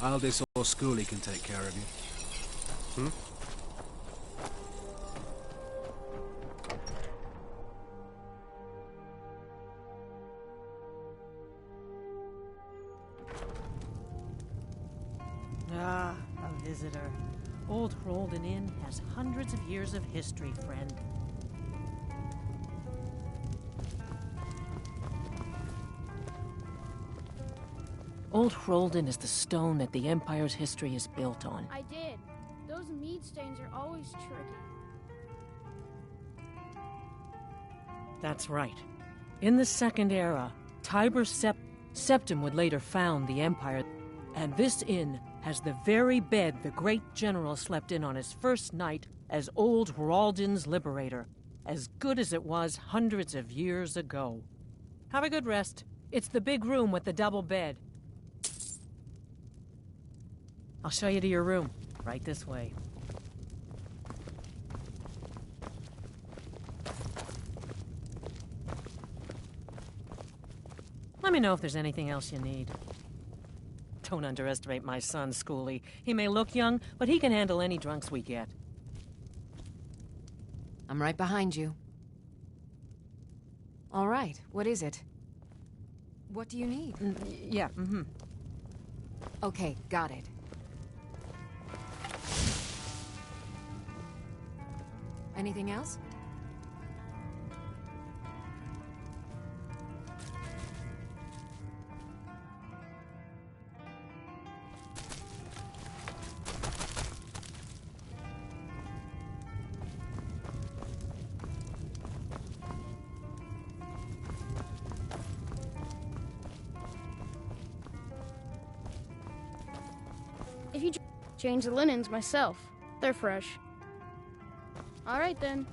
Aldis or Scully can take care of you. Hmm? Ah, a visitor. Old Hrolden Inn has hundreds of years of history, friend. Old Hrolden is the stone that the Empire's history is built on. I did. Those mead stains are always tricky. That's right. In the Second Era, Tiber Septim would later found the Empire, and this inn has the very bed the great general slept in on his first night as Old Hrolden's liberator, as good as it was hundreds of years ago. Have a good rest. It's the big room with the double bed. I'll show you to your room. Right this way. Let me know if there's anything else you need. Don't underestimate my son, Schoolie. He may look young, but he can handle any drunks we get. I'm right behind you. All right, what is it? What do you need? Yeah, Okay, got it. Anything else? If you change the linens myself, they're fresh. All right then.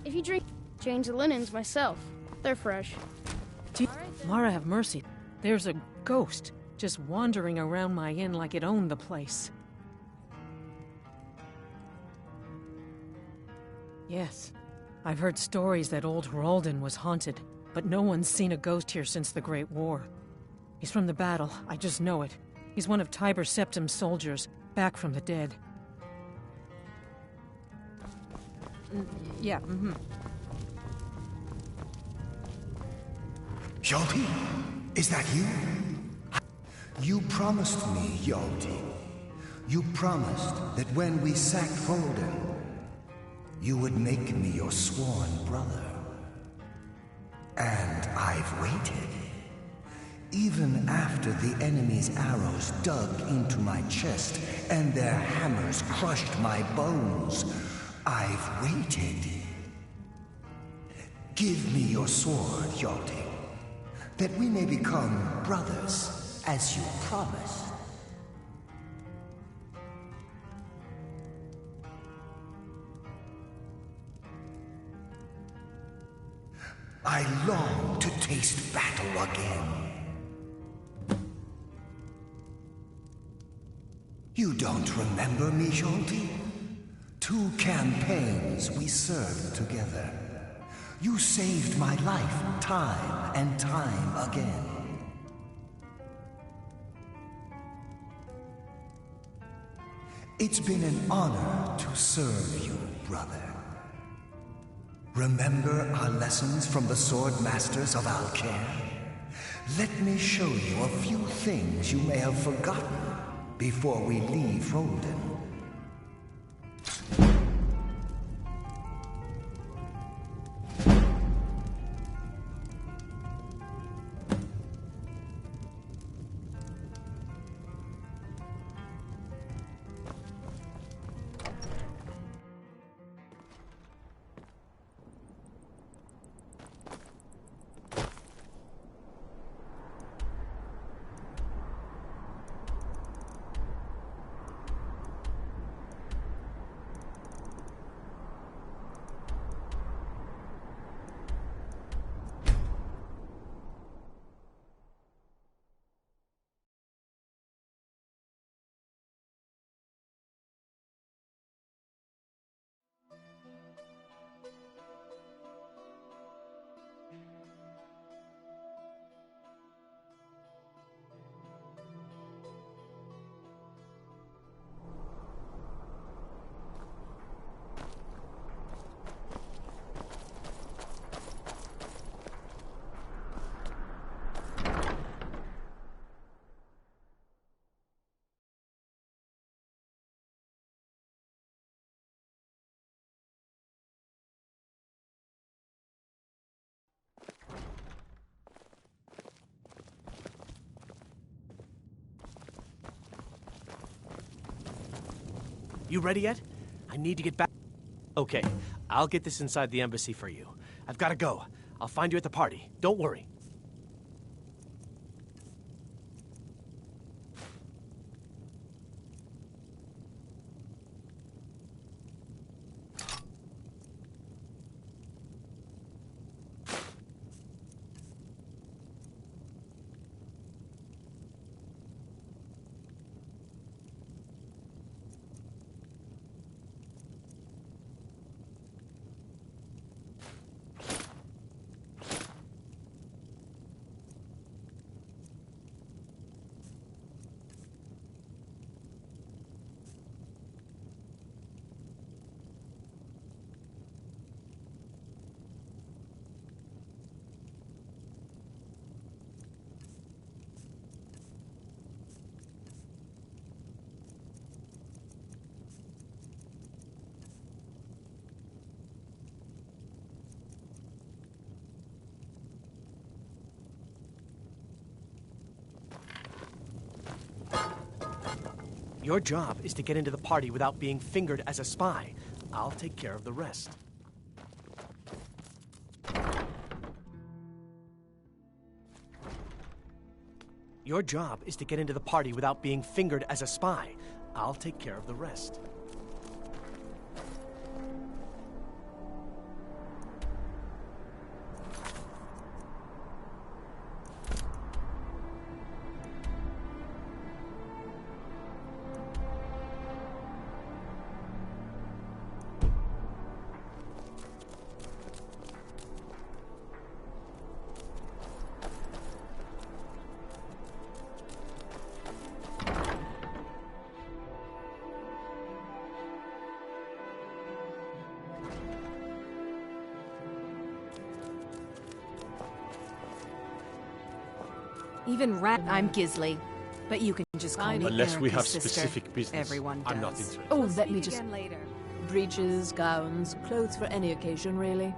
If you change the linens myself, they're fresh. Mara have mercy. There's a ghost just wandering around my inn like it owned the place. Yes, I've heard stories that old Hrolden was haunted, but no one's seen a ghost here since the Great War. He's from the battle, I just know it. He's one of Tiber Septim's soldiers, back from the dead. Yeah, Hjalti, is that you? You promised me, Hjalti. You promised that when we sacked Folden, you would make me your sworn brother. And I've waited. Even after the enemy's arrows dug into my chest and their hammers crushed my bones, I've waited. Give me your sword, Hjalti, that we may become brothers, as you promised. I long to taste battle again. You don't remember me, Hjalti? 2 campaigns we served together. You saved my life time and time again. It's been an honor to serve you, brother. Remember our lessons from the Sword Masters of Alcair? Let me show you a few things you may have forgotten before we leave Roldan. You ready yet? I need to get back. Okay, I'll get this inside the embassy for you. I've got to go. I'll find you at the party. Don't worry. Your job is to get into the party without being fingered as a spy. I'll take care of the rest. Your job is to get into the party without being fingered as a spy. I'll take care of the rest. Even I'm Gisley, but you can just call me Unless we have Erica's sister. specific business, Everyone does. I'm not interested. Oh, let me just... Again later. Breeches, gowns, clothes for any occasion, really.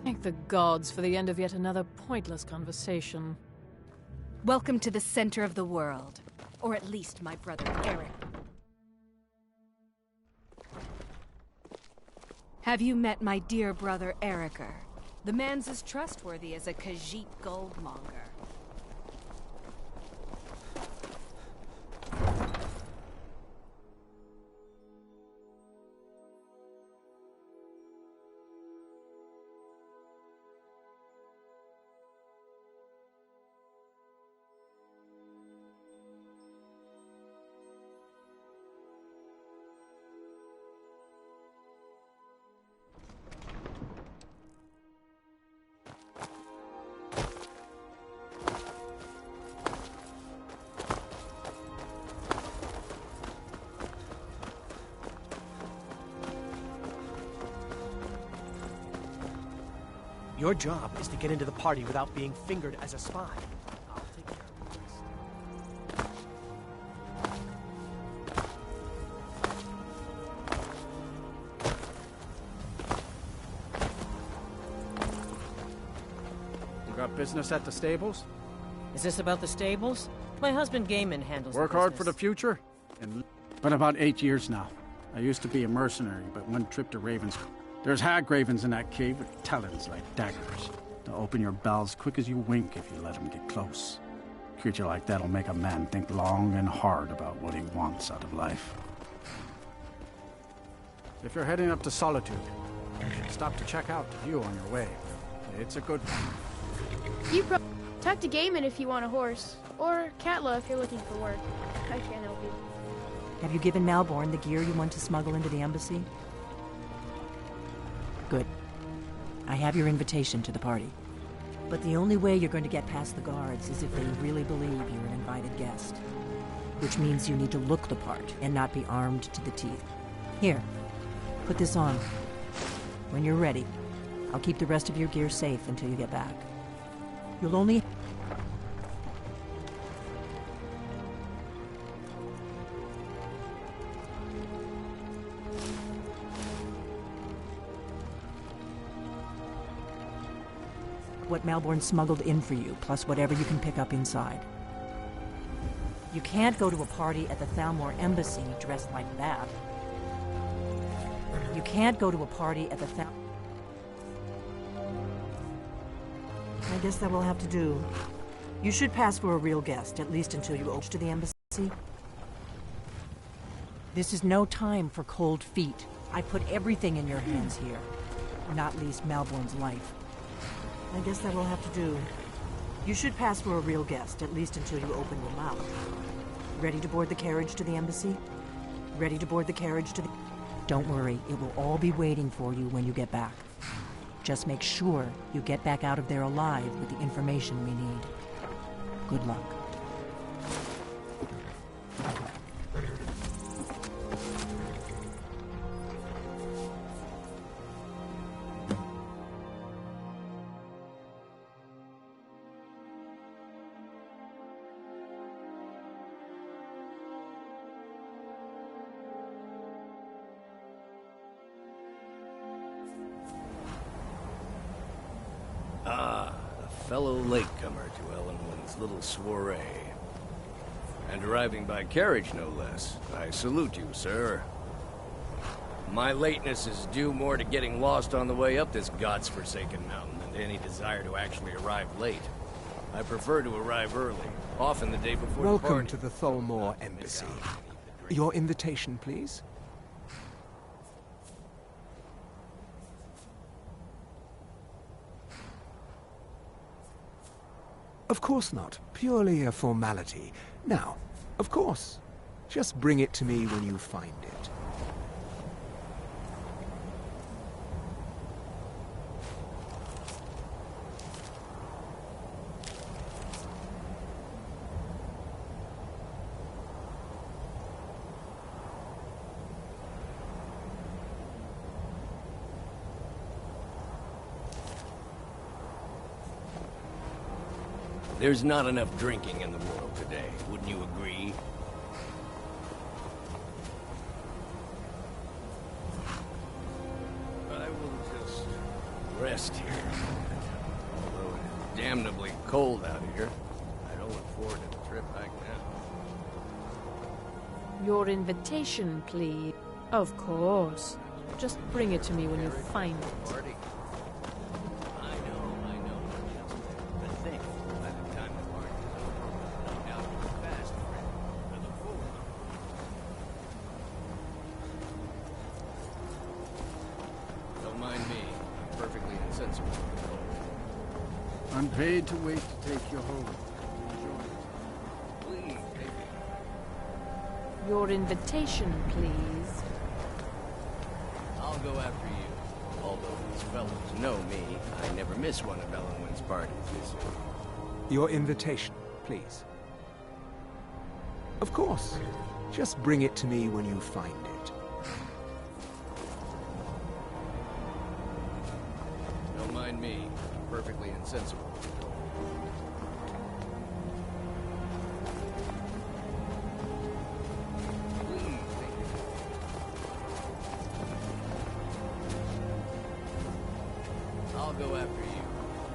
Thank the gods for the end of yet another pointless conversation. Welcome to the center of the world. Or at least my brother Eric. Have you met my dear brother Ericer? The man's as trustworthy as a Khajiit goldmonger. Your job is to get into the party without being fingered as a spy. I'll take care of the rest. You got business at the stables? Is this about the stables? My husband Gaiman handles Work the hard for the business. future? Been about 8 years now. I used to be a mercenary, but one trip to Ravens. There's hag ravens in that cave with talons like daggers. They'll open your bowels quick as you wink if you let them get close. A creature like that'll make a man think long and hard about what he wants out of life. If you're heading up to Solitude, you should stop to check out the view on your way. It's a good one. Talk to Gaiman if you want a horse. Or Katla if you're looking for work. I can't help you. Have you given Malborn the gear you want to smuggle into the embassy? Good. I have your invitation to the party. But the only way you're going to get past the guards is if they really believe you're an invited guest. Which means you need to look the part and not be armed to the teeth. Here, put this on. When you're ready, I'll keep the rest of your gear safe until you get back. You'll only... what Malborn smuggled in for you, plus whatever you can pick up inside. You can't go to a party at the Thalmor Embassy dressed like that. You can't go to a party at the I guess that will have to do. You should pass for a real guest, at least until you open to the embassy. This is no time for cold feet. I put everything in your hands here, not least Malborn's life. I guess that will have to do. You should pass for a real guest, at least until you open your mouth. Ready to board the carriage to the embassy? Ready to board the carriage to the... Don't worry, it will all be waiting for you when you get back. Just make sure you get back out of there alive with the information we need. Good luck. Ah, a fellow latecomer to Ellenwood's little soiree. And arriving by carriage, no less. I salute you, sir. My lateness is due more to getting lost on the way up this god's-forsaken mountain than to any desire to actually arrive late. I prefer to arrive early, often the day before the Welcome party. to the Tholmor Embassy. Your invitation, please? Of course not. Purely a formality. Now, of course. Just bring it to me when you find it. There's not enough drinking in the world today, wouldn't you agree? I will just rest here. Although it is damnably cold out here, I don't look forward to the trip back now. Your invitation, please. Of course. Just bring it to me when you find it. Party. I know. But think, by the time the party is over, no doubt you're fast, friend. I look forward to it. Don't mind me. I'm perfectly insensible. I'm paid to wait to take you home. Please, take it. Your invitation, please. I'll go after you. Although these fellows know me, I never miss one of Ellenwood's parties. Your invitation, please. Of course. Just bring it to me when you find it. Don't mind me. I'm perfectly insensible. Please, take it. I'll go after you.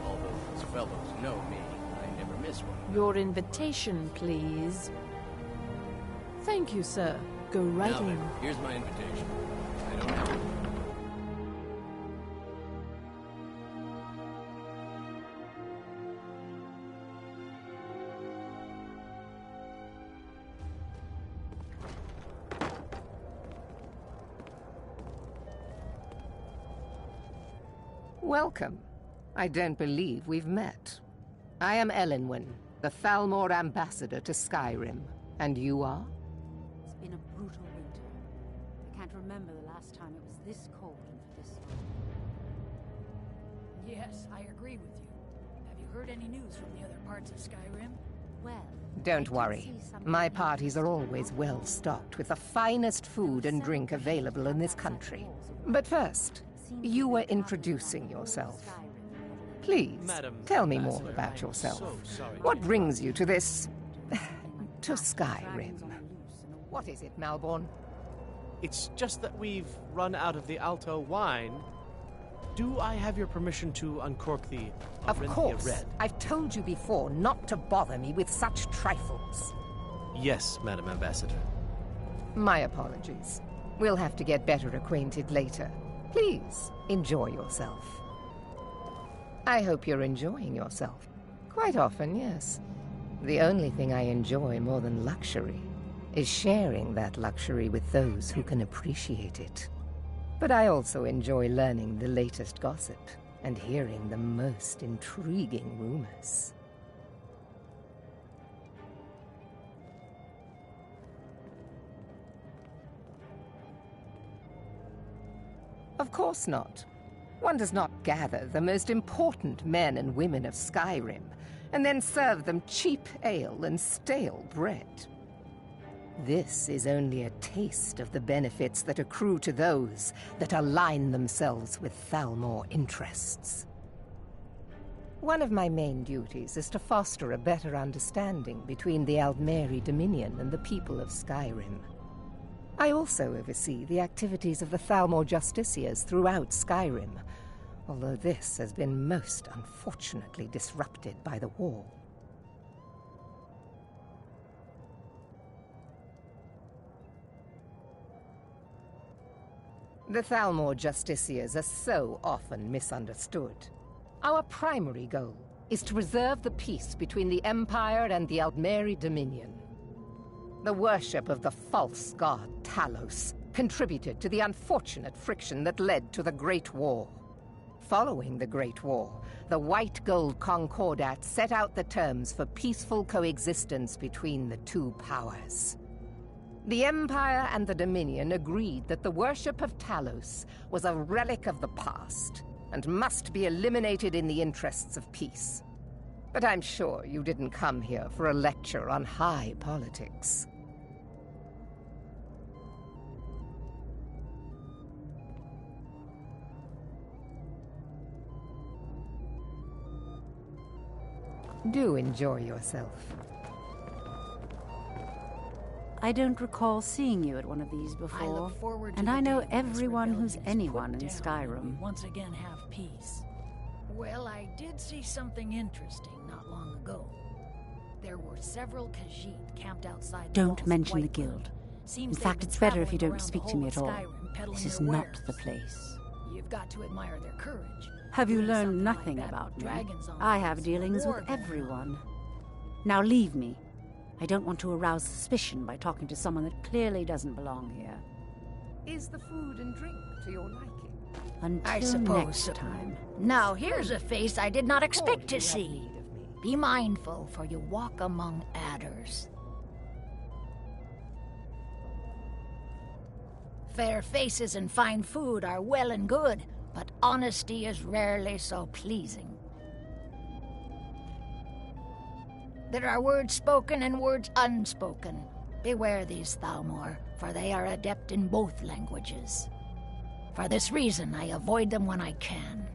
Although these fellows know me, I never miss one. Your invitation, please. Thank you, sir. Go right Now in. then, here's my invitation. I don't have to... Welcome. I don't believe we've met. I am Ellenwyn, the Thalmor ambassador to Skyrim. And you are? It's been a brutal winter. I can't remember the last time it was this cold and for this long. Yes, I agree with you. Have you heard any news from the other parts of Skyrim? Well, Don't worry. My parties are always well stocked with the finest food and drink available in this country. But first, you were introducing yourself. Please, Madam tell me more Ambassador, about I'm yourself. so sorry. What brings you to this... to Skyrim? What is it, Malborn? It's just that we've run out of the Alto wine. Do I have your permission to uncork the Of Arinthia course. Red? I've told you before not to bother me with such trifles. Yes, Madam Ambassador. My apologies. We'll have to get better acquainted later. Please, enjoy yourself. I hope you're enjoying yourself. Quite often, yes. The only thing I enjoy more than luxury is sharing that luxury with those who can appreciate it. But I also enjoy learning the latest gossip and hearing the most intriguing rumors. Of course not. One does not gather the most important men and women of Skyrim and then serve them cheap ale and stale bread. This is only a taste of the benefits that accrue to those that align themselves with Thalmor interests. One of my main duties is to foster a better understanding between the Aldmeri Dominion and the people of Skyrim. I also oversee the activities of the Thalmor Justiciars throughout Skyrim, although this has been most unfortunately disrupted by the war. The Thalmor Justiciars are so often misunderstood. Our primary goal is to preserve the peace between the Empire and the Aldmeri Dominion. The worship of the false god Talos contributed to the unfortunate friction that led to the Great War. Following the Great War, the White Gold Concordat set out the terms for peaceful coexistence between the two powers. The Empire and the Dominion agreed that the worship of Talos was a relic of the past and must be eliminated in the interests of peace. But I'm sure you didn't come here for a lecture on high politics. Do enjoy yourself. I don't recall seeing you at one of these before, and I know everyone who's anyone in Skyrim. Once again have peace. Well, I did see something interesting not long ago. There were several Khajiit camped outside. Don't mention the guild. In fact, it's better if you don't speak to me at all. This is not the place. You've got to admire their courage. Have you learned nothing about me? I have dealings with everyone. Now leave me. I don't want to arouse suspicion by talking to someone that clearly doesn't belong here. Is the food and drink to your liking? Until I suppose next time. Now here's a face I did not expect to see. Be mindful, for you walk among adders. Fair faces and fine food are well and good, but honesty is rarely so pleasing. There are words spoken and words unspoken. Beware these Thalmor, for they are adept in both languages. For this reason, I avoid them when I can.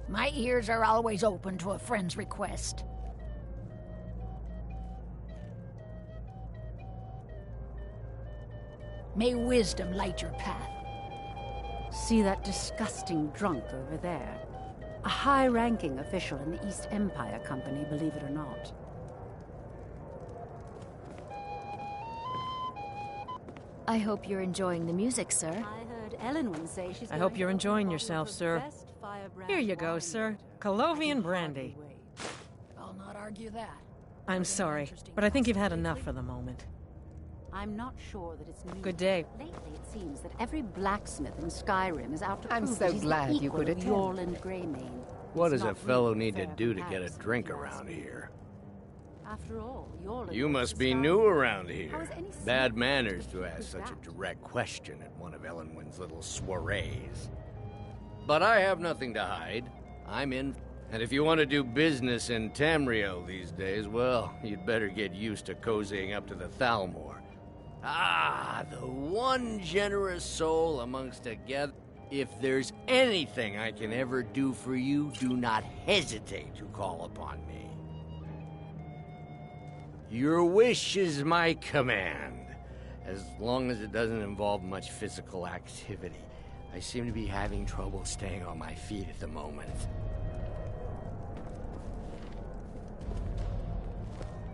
My ears are always open to a friend's request. May wisdom light your path. See that disgusting drunk over there? A high-ranking official in the East Empire Company, believe it or not. I hope you're enjoying the music, sir. I heard Ellen once say she's I hope you're enjoying yourself, sir. Here you go, sir. Colovian brandy. I'll not argue that. I'm sorry, but I think you've had enough for the moment. I'm not sure that it's new. Good day. Lately, it seems that every blacksmith in Skyrim is out to I'm prove so that he's glad the you equal could of attend. Yorland Greymane. What It's does a not fellow really need to fair do to get a comparison, drink if you ask around me. here? After all, Yorland You was must the be Skyrim. new around How here. is any Bad smith manners to who ask is such a that? direct question at one of Ellenwyn's little soirees. But I have nothing to hide. I'm in. And if you want to do business in Tamriel these days, well, you'd better get used to cozying up to the Thalmor. Ah, the one generous soul amongst together. If there's anything I can ever do for you, do not hesitate to call upon me. Your wish is my command, as long as it doesn't involve much physical activity. I seem to be having trouble staying on my feet at the moment.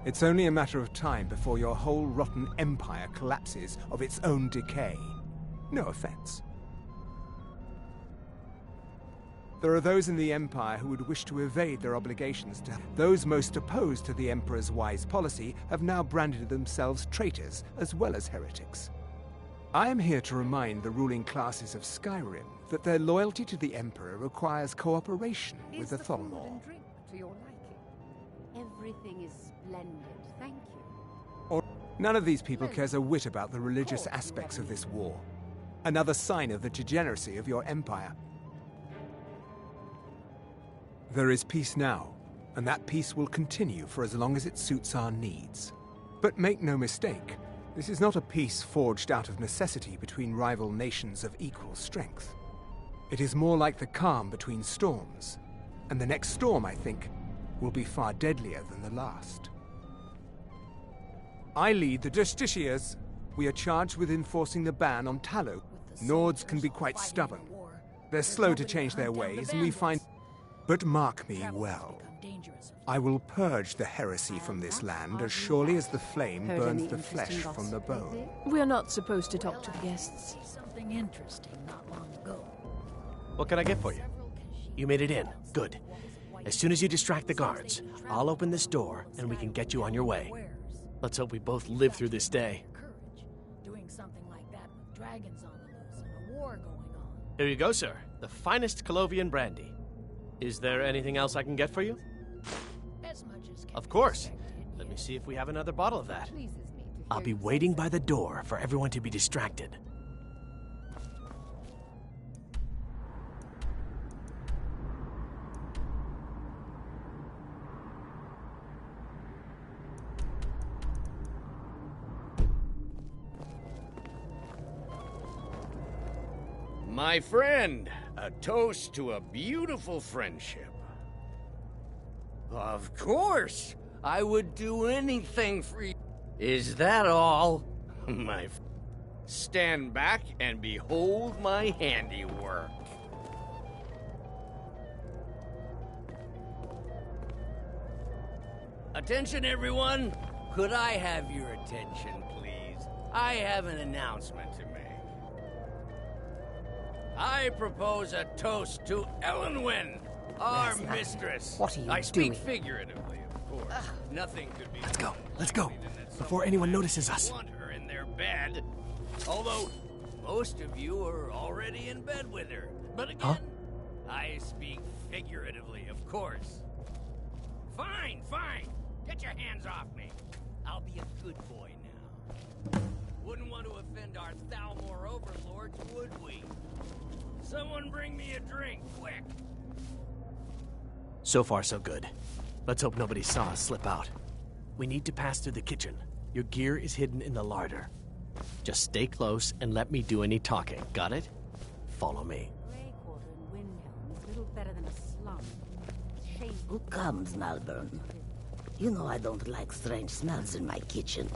It's only a matter of time before your whole rotten empire collapses of its own decay. No offense. There are those in the Empire who would wish to evade their obligations to... Those most opposed to the Emperor's wise policy have now branded themselves traitors as well as heretics. I am here to remind the ruling classes of Skyrim that their loyalty to the Emperor requires cooperation with the Thalmor. To your liking. Everything is splendid, thank you. None of these people cares a whit about the religious aspects of this war. Another sign of the degeneracy of your empire. There is peace now, and that peace will continue for as long as it suits our needs. But make no mistake, this is not a peace forged out of necessity between rival nations of equal strength. It is more like the calm between storms, and the next storm, I think, will be far deadlier than the last. I lead the Justiciars. We are charged with enforcing the ban on tallow. Nords can be quite stubborn. They're slow to change their ways, and we find... But mark me well. I will purge the heresy from this land as surely as the flame burns the flesh from the bone. We're not supposed to talk to the guests. Something interesting not long ago. What can I get for you? You made it in. Good. As soon as you distract the guards, I'll open this door and we can get you on your way. Let's hope we both live through this day. Doing something like that with dragons on the loose and a war going on. Here you go, sir. The finest Colovian brandy. Is there anything else I can get for you? As much as Of course. Let me see if we have another bottle of that. I'll be waiting by the door for everyone to be distracted. My friend, a toast to a beautiful friendship. Of course, I would do anything for you. Is that all? Stand back and behold my handiwork. Attention, everyone. Could I have your attention, please? I have an announcement to make. I propose a toast to Elenwen, our mistress. What are you I speak doing? figuratively, of course. Nothing could be. Let's go. Let's go. Before anyone notices us. Want her in their bed. Although most of you are already in bed with her. But again, I speak figuratively, of course. Fine, fine. Get your hands off me. I'll be a good boy now. Wouldn't want to offend our Thalmor overlords, would we? Someone bring me a drink, quick. So far, so good. Let's hope nobody saw us slip out. We need to pass through the kitchen. Your gear is hidden in the larder. Just stay close and let me do any talking. Got it? Follow me. Grey Quarter in Windhelm is little better than a slum. Shame. Who comes, Malvern? You know I don't like strange smells in my kitchen.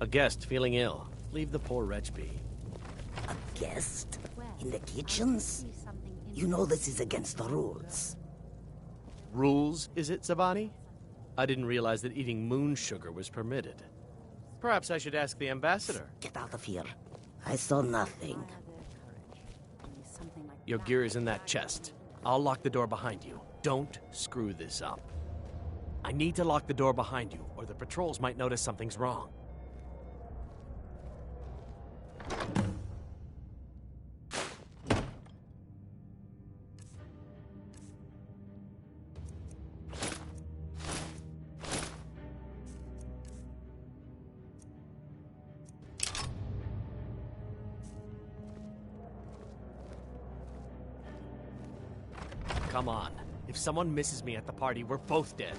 A guest feeling ill. Leave the poor wretch be. A guest? In the kitchens? You know this is against the rules. Rules, is it, Zabani? I didn't realize that eating moon sugar was permitted. Perhaps I should ask the ambassador. Get out of here. I saw nothing. Your gear is in that chest. I'll lock the door behind you. Don't screw this up. I need to lock the door behind you, or the patrols might notice something's wrong. Come on. If someone misses me at the party, we're both dead.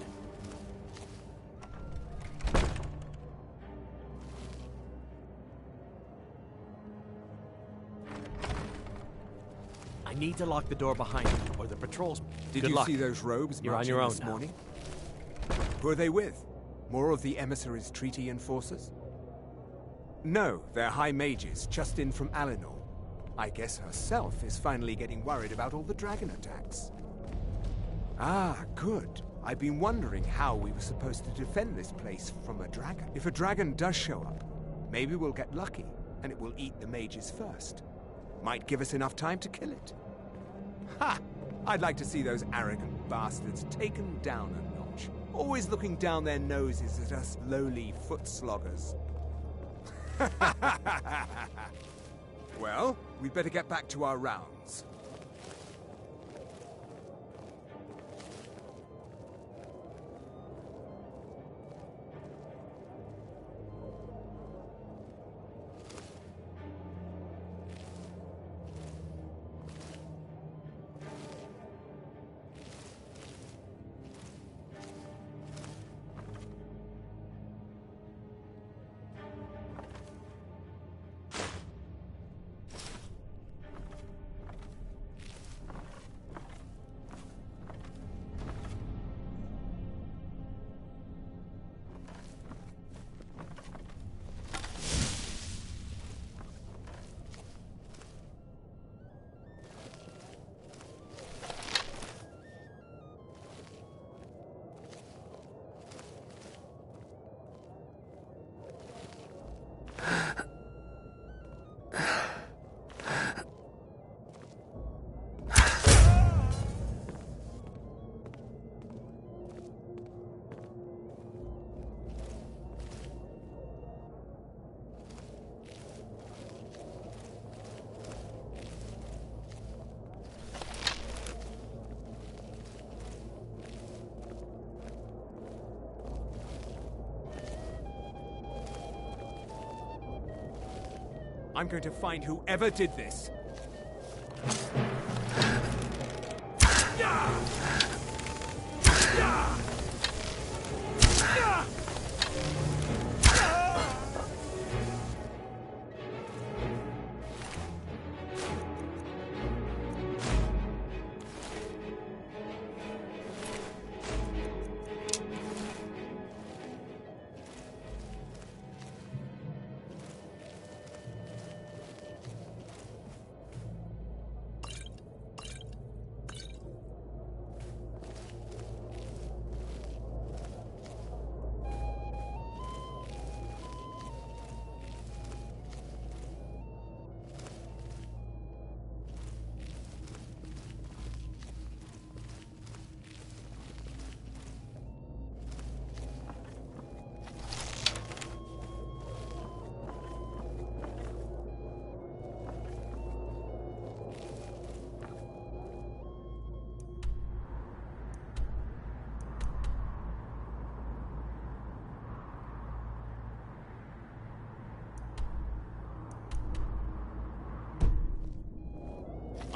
I need to lock the door behind you, or the patrols... Did Good you luck. see those robes You're on marching your own this now. morning? Who are they with? More of the emissaries' treaty enforcers? No, they're high mages, just in from Alinor. I guess herself is finally getting worried about all the dragon attacks. Ah, good. I've been wondering how we were supposed to defend this place from a dragon. If a dragon does show up, maybe we'll get lucky, and it will eat the mages first. Might give us enough time to kill it. Ha! I'd like to see those arrogant bastards taken down a notch. Always looking down their noses at us lowly foot sloggers. Well, we'd better get back to our rounds. I'm going to find whoever did this.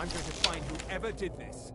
I'm going to find whoever did this.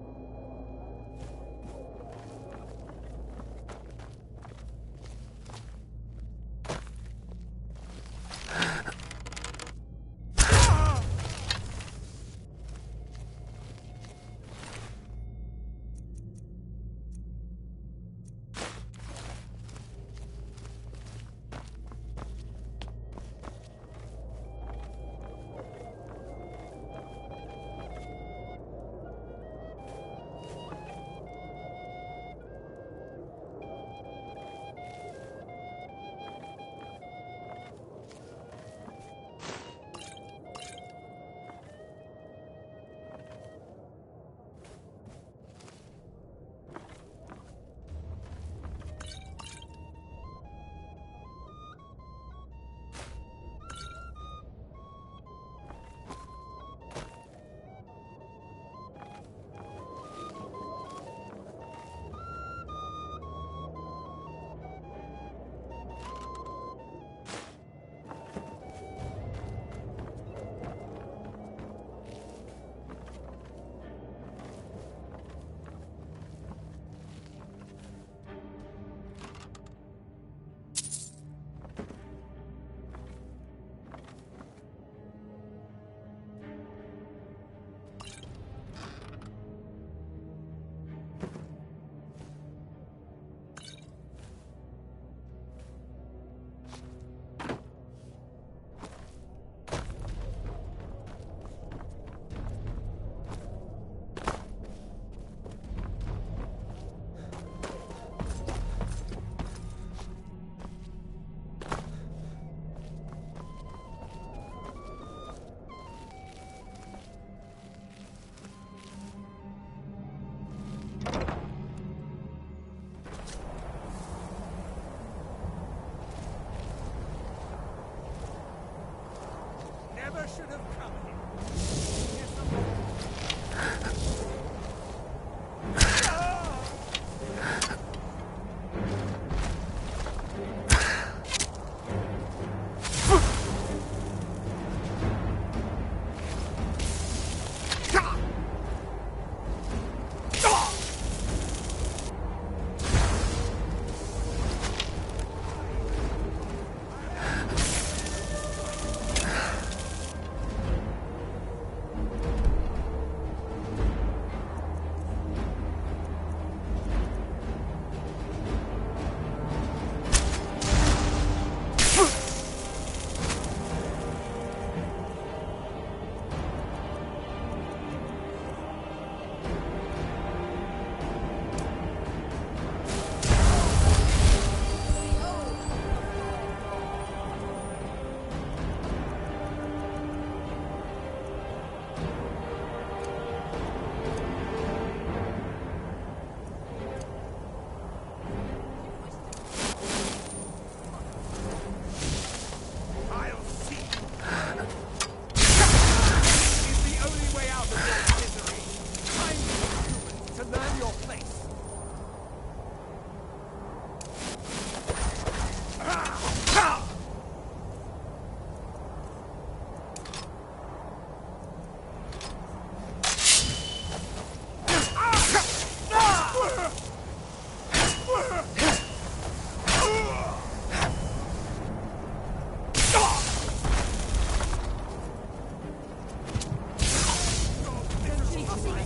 Never should have come here.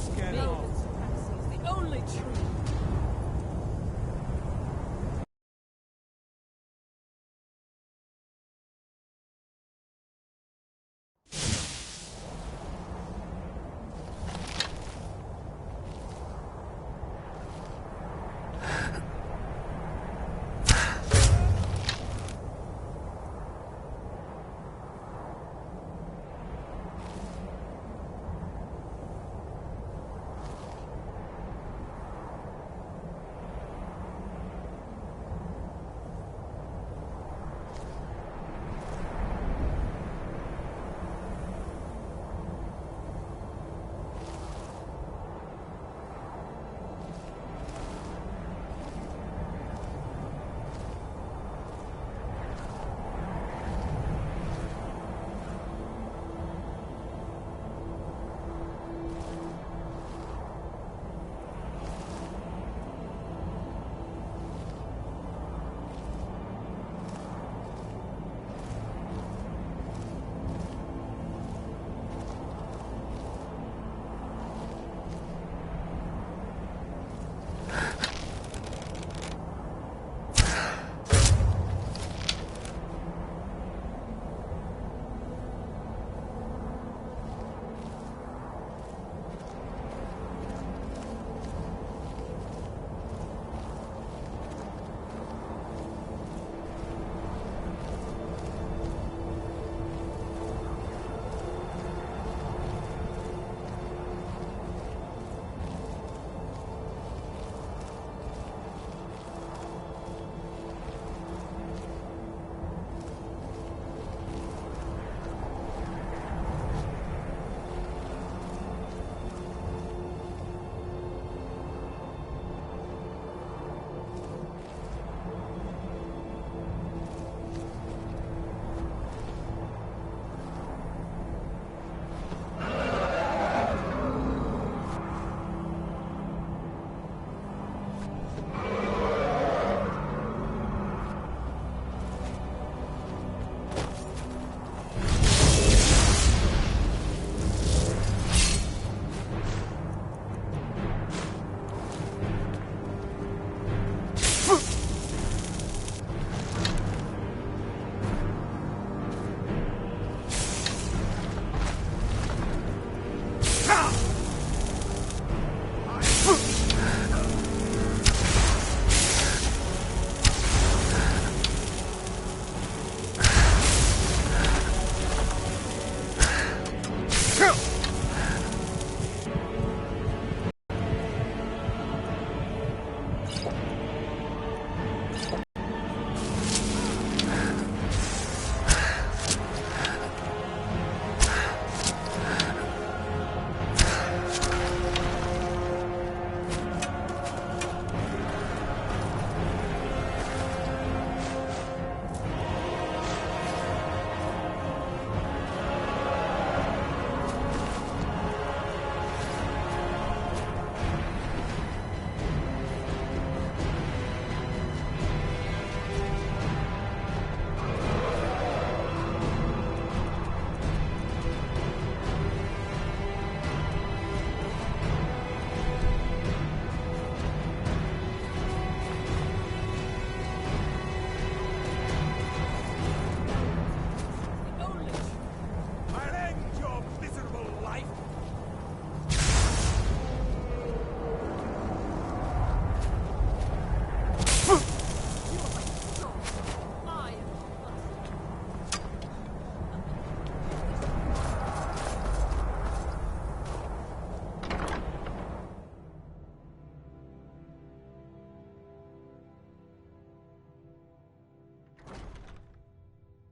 Let's get on. The only truth.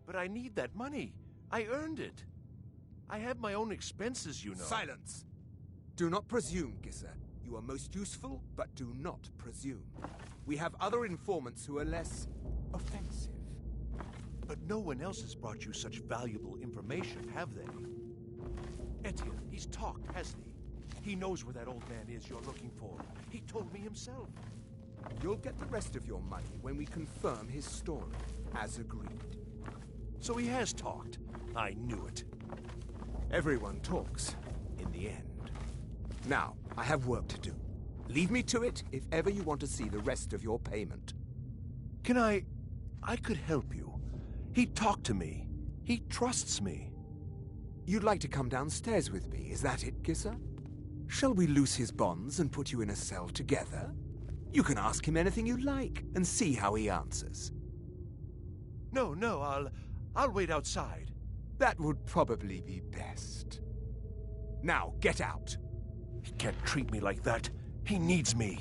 But I need that money. I earned it. I have my own expenses, you know. Silence! Do not presume, Gisser. You are most useful, but do not presume. We have other informants who are less offensive. But no one else has brought you such valuable information, have they? Etienne, he's talked, hasn't he? He knows where that old man is you're looking for. He told me himself. You'll get the rest of your money when we confirm his story, as agreed. So he has talked. I knew it. Everyone talks, in the end. Now, I have work to do. Leave me to it if ever you want to see the rest of your payment. Can I could help you. He talked to me. He trusts me. You'd like to come downstairs with me, is that it, Gisser? Shall we loose his bonds and put you in a cell together? You can ask him anything you like and see how he answers. No, I'll wait outside. That would probably be best. Now, get out. He can't treat me like that. He needs me.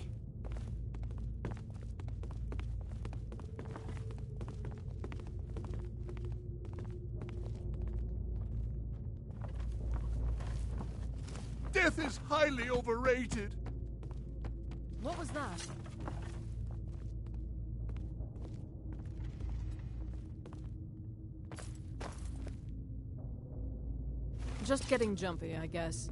Death is highly overrated. What was that? Just getting jumpy, I guess.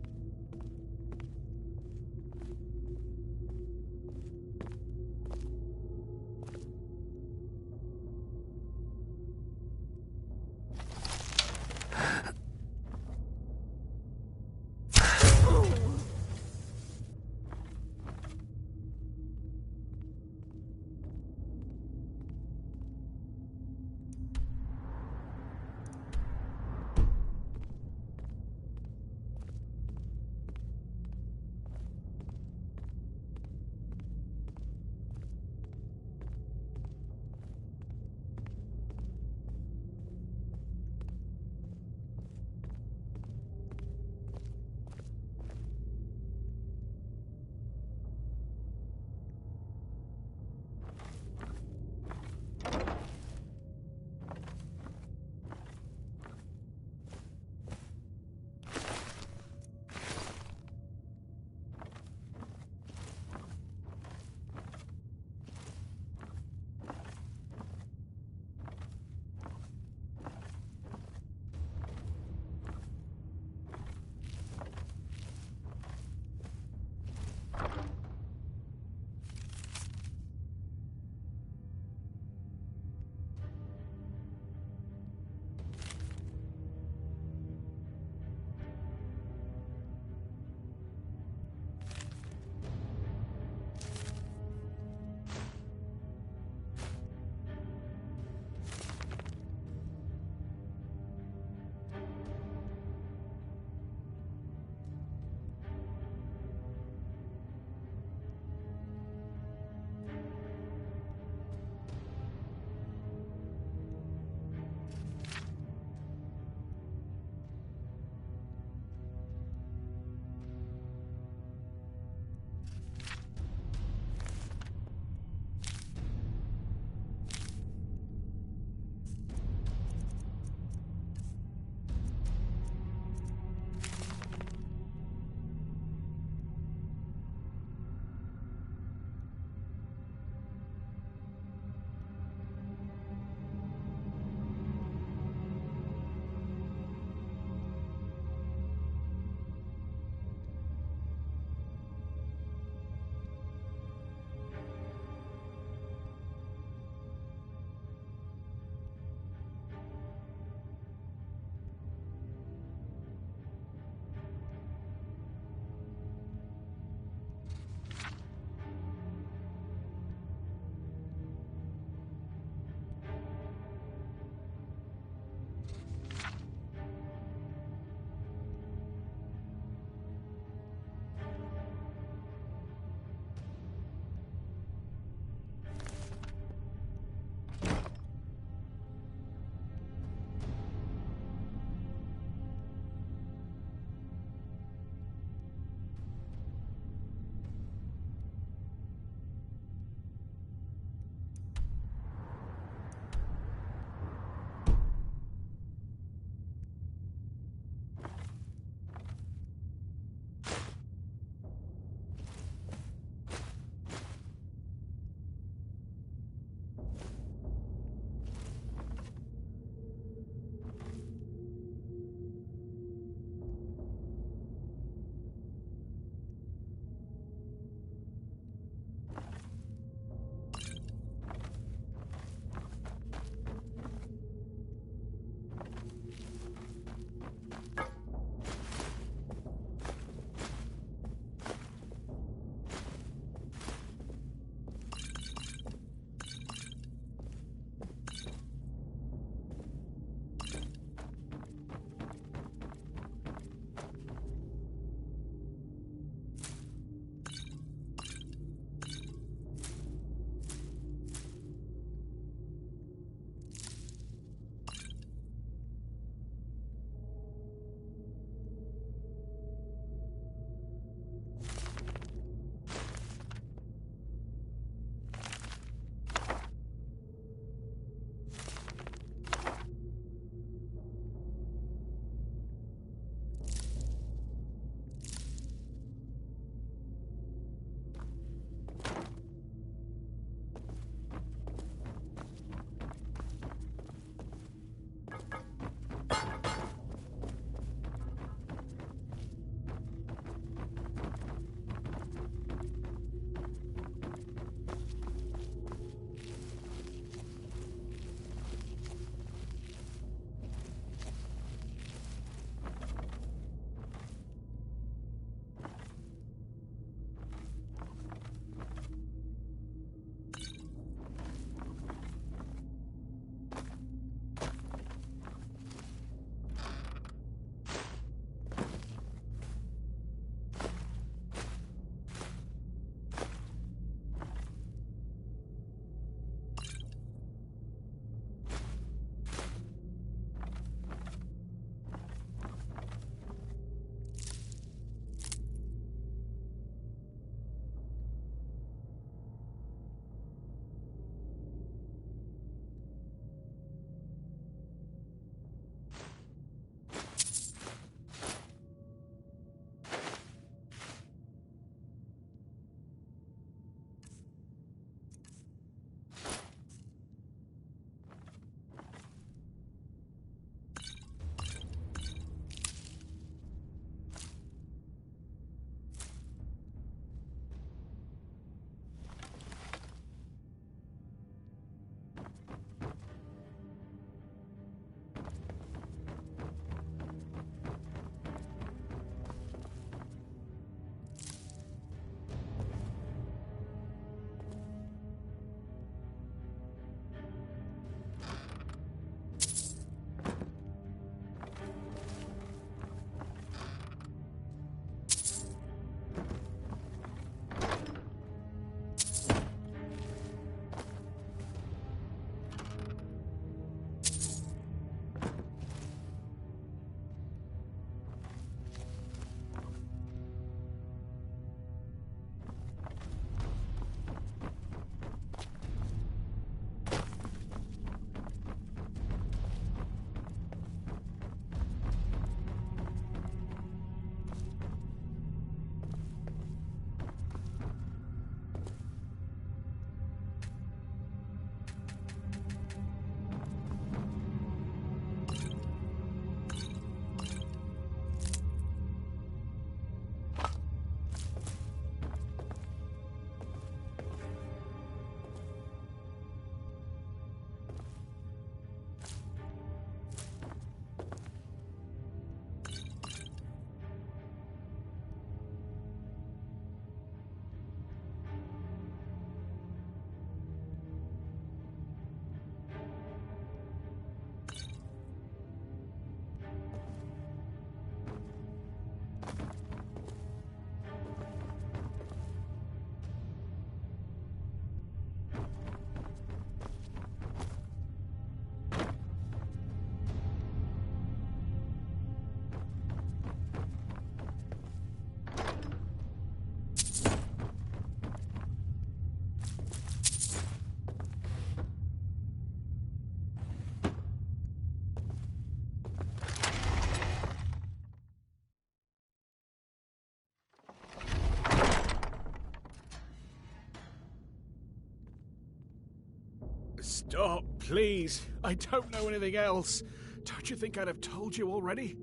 Stop, please. I don't know anything else. Don't you think I'd have told you already?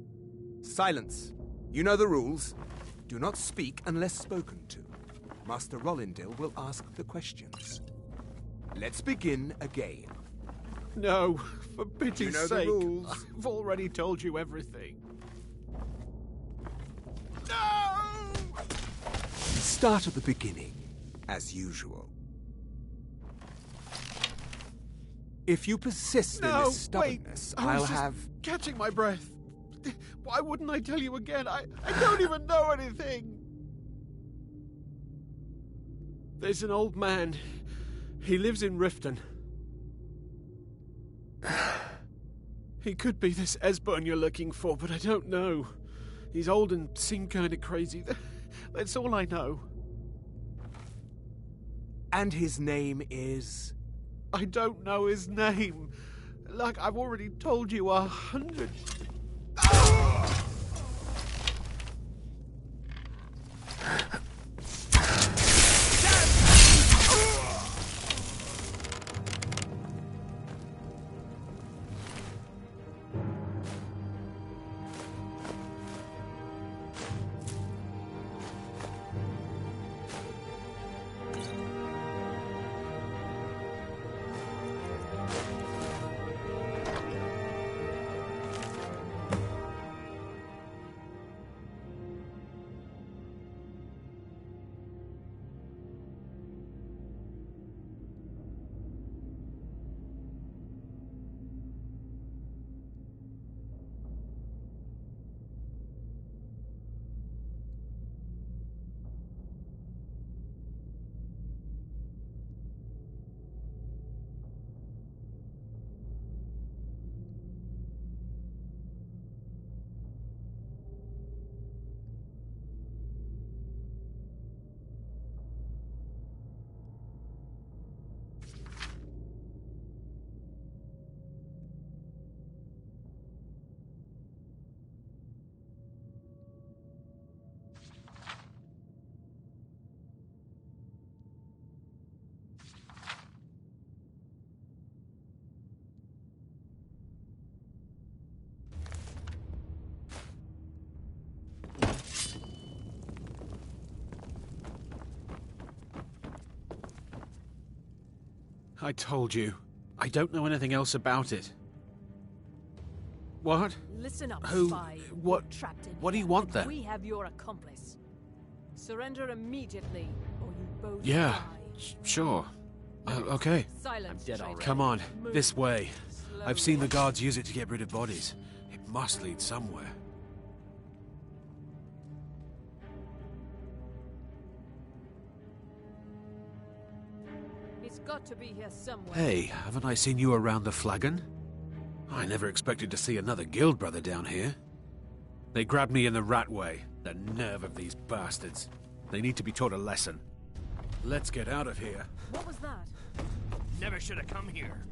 Silence. You know the rules. Do not speak unless spoken to. Master Rollindil will ask the questions. Let's begin again. No, for pity's know the sake. rules. I've already told you everything. No! Start at the beginning, as usual. If you persist in this stubbornness, I was I'll just have... catching my breath. Why wouldn't I tell you again? I don't even know anything. There's an old man. He lives in Riften. He could be this Esbern you're looking for, but I don't know. He's old and seemed kind of crazy. That's all I know. And his name is... I don't know his name. Like I've already told you 100... I told you. I don't know anything else about it. What? Listen up, Who? spy. What? You're trapped in What do you here, want and then? We have your accomplice. Surrender immediately, or you both Yeah, die. sure. Okay. Silence, traitor. Come on, Move. this way. Slowly. I've seen the guards use it to get rid of bodies. It must lead somewhere. He's got to be here somewhere. Hey, haven't I seen you around the flagon? I never expected to see another guild brother down here. They grabbed me in the rat way. The nerve of these bastards. They need to be taught a lesson. Let's get out of here. What was that? Never should have come here.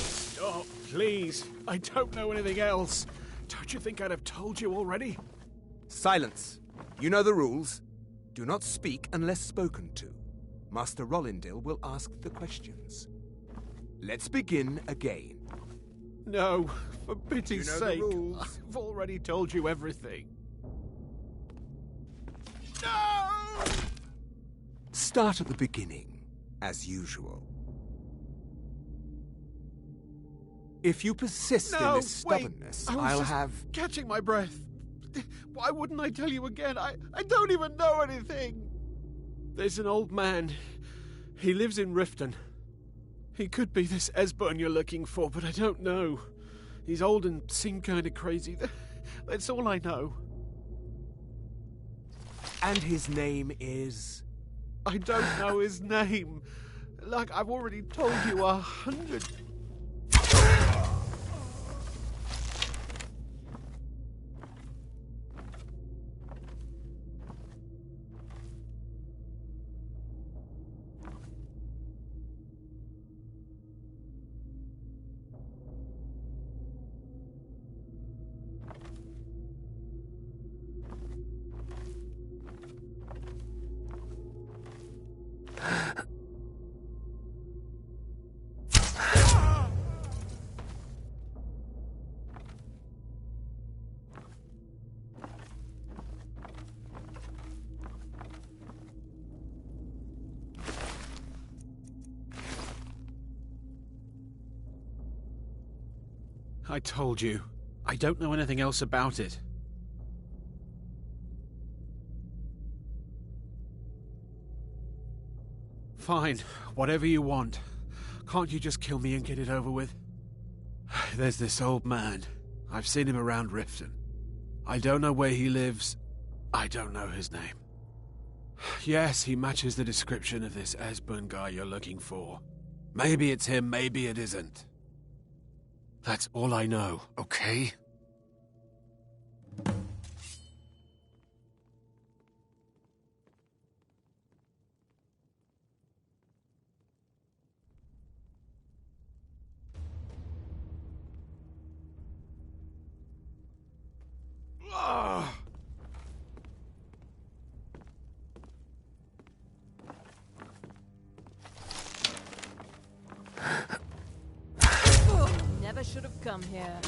Stop, please. I don't know anything else. Don't you think I'd have told you already? Silence. You know the rules. Do not speak unless spoken to. Master Rollindil will ask the questions. Let's begin again. No, for pity's You know the sake. rules. I've already told you everything. Start at the beginning, as usual. If you persist in this stubbornness, I was I'll just have... catching my breath. Why wouldn't I tell you again? I don't even know anything. There's an old man. He lives in Riften. He could be this Esbern you're looking for, but I don't know. He's old and seemed kind of crazy. That's all I know. And his name is... I don't know his name. Like I've already told you 100... I told you. I don't know anything else about it. Fine, whatever you want. Can't you just kill me and get it over with? There's this old man. I've seen him around Riften. I don't know where he lives. I don't know his name. Yes, he matches the description of this Esbern guy you're looking for. Maybe it's him, maybe it isn't. That's all I know, okay? Never should have come here.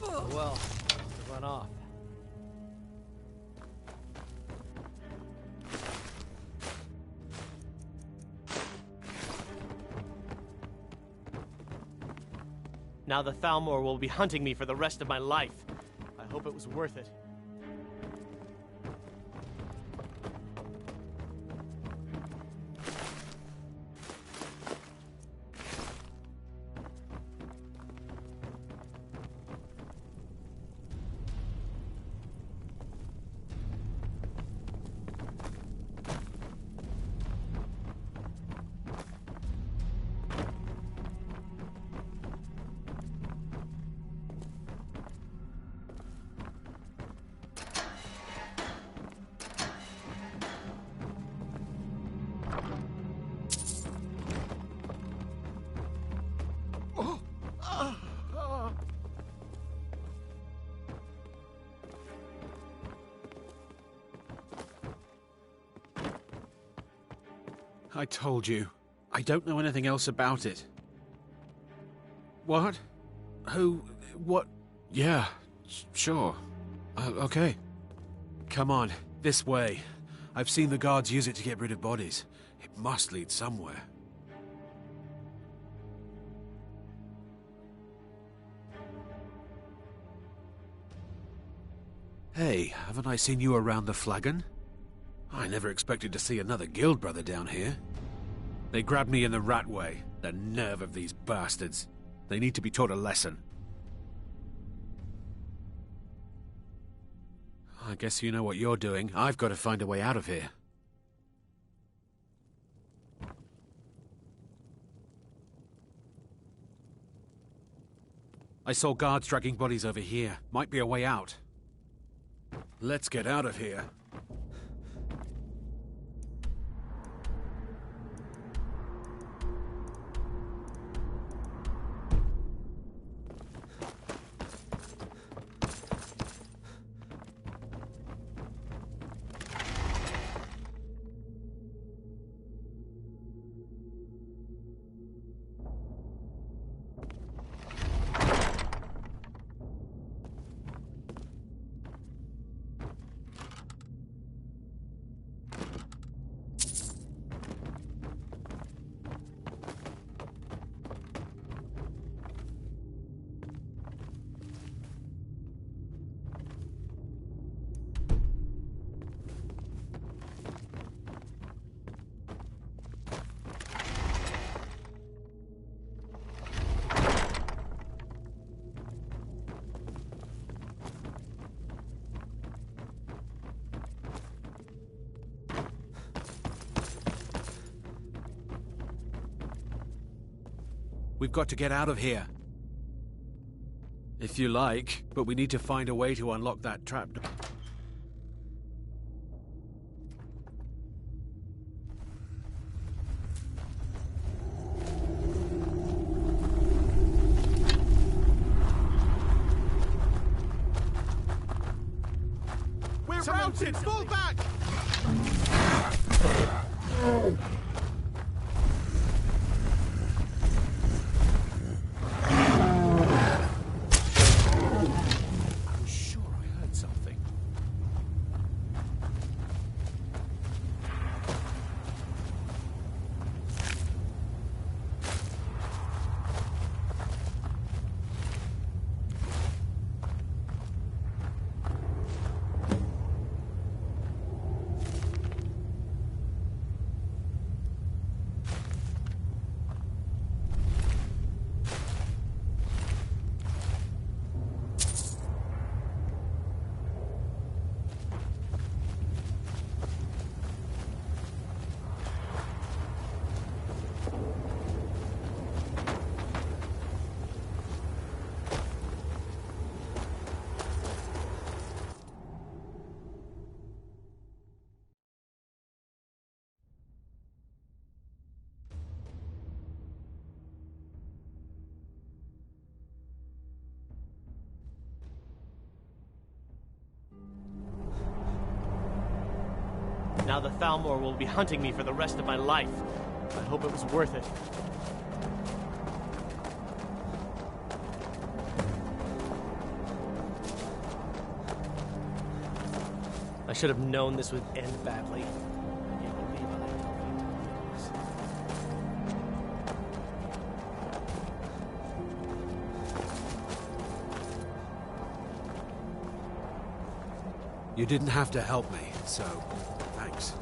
Well, run off. Now the Thalmor will be hunting me for the rest of my life. I hope it was worth it. I told you. I don't know anything else about it. What? Who? What? Yeah, sure. Okay. Come on, this way. I've seen the guards use it to get rid of bodies. It must lead somewhere. Hey, haven't I seen you around the flagon? I never expected to see another guild brother down here. They grabbed me in the rat way. The nerve of these bastards. They need to be taught a lesson. I guess you know what you're doing. I've got to find a way out of here. I saw guards dragging bodies over here. Might be a way out. Let's get out of here. We've got to get out of here. If you like, but we need to find a way to unlock that trap. We're routed! Fall back! I'm sure I heard something. Now the Thalmor will be hunting me for the rest of my life. I hope it was worth it. I should have known this would end badly. I can't believe I let it go. You didn't have to help me, so thanks.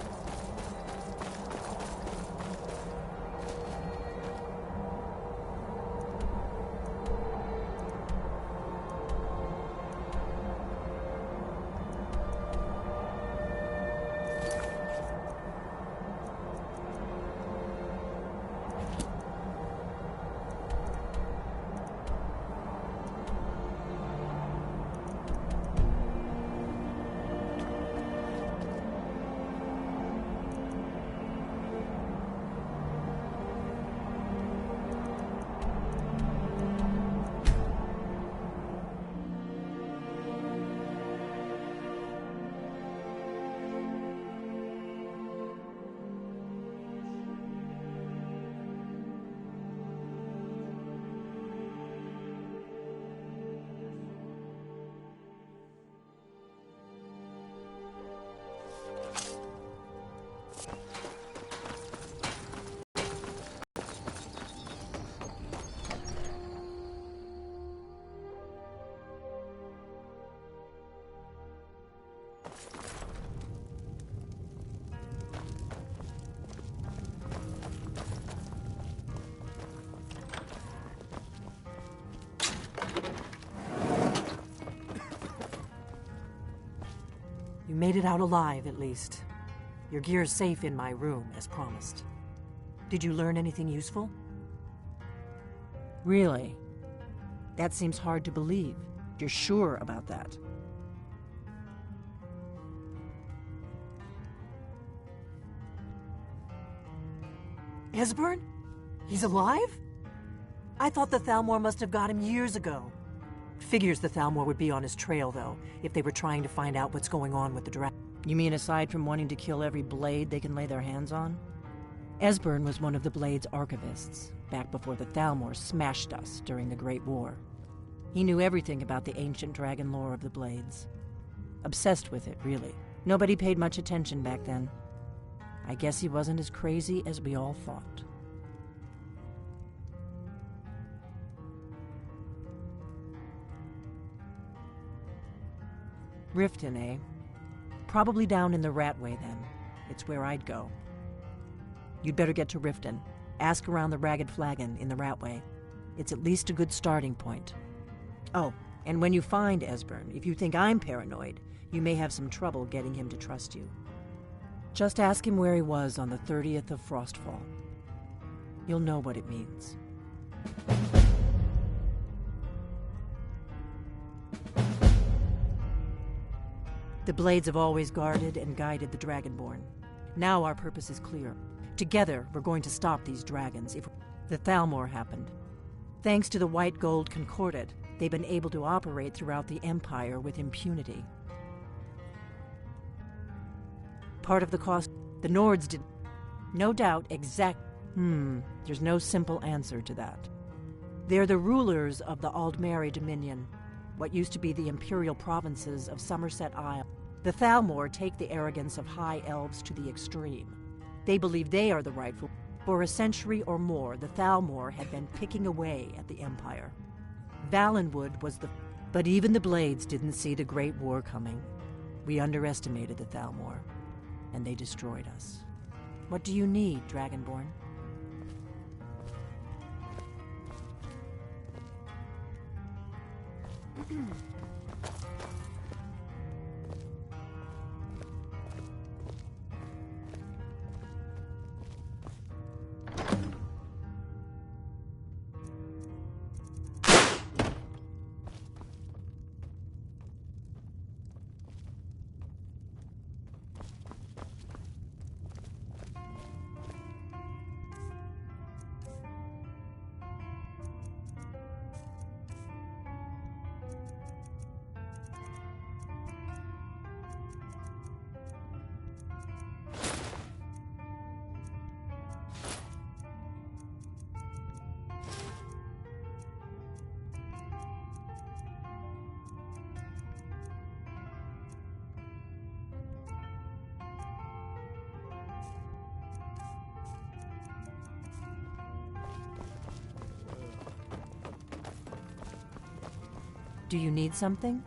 You made it out alive, at least. Your gear's safe in my room, as promised. Did you learn anything useful? Really? That seems hard to believe. You're sure about that? Esbern? He's alive? I thought the Thalmor must have got him years ago. Figures the Thalmor would be on his trail, though, if they were trying to find out what's going on with the dragon. You mean aside from wanting to kill every blade they can lay their hands on? Esbern was one of the Blade's archivists, back before the Thalmor smashed us during the Great War. He knew everything about the ancient dragon lore of the Blades. Obsessed with it, really. Nobody paid much attention back then. I guess he wasn't as crazy as we all thought. Riften, eh? Probably down in the Ratway, then. It's where I'd go. You'd better get to Riften. Ask around the Ragged Flagon in the Ratway. It's at least a good starting point. Oh, and when you find Esbern, if you think I'm paranoid, you may have some trouble getting him to trust you. Just ask him where he was on the 30th of Frostfall. You'll know what it means. The Blades have always guarded and guided the Dragonborn. Now our purpose is clear. Together, we're going to stop these dragons if the Thalmor happened. Thanks to the White Gold Concordat, they've been able to operate throughout the Empire with impunity. Part of the cost, the Nords did. No doubt there's no simple answer to that. They're the rulers of the Aldmeri Dominion, what used to be the imperial provinces of Somerset Isle. The Thalmor take the arrogance of high elves to the extreme. They believe they are the rightful. For a century or more, the Thalmor had been picking away at the Empire. Valenwood was the... But even the Blades didn't see the Great War coming. We underestimated the Thalmor, and they destroyed us. What do you need, Dragonborn? Do you need something?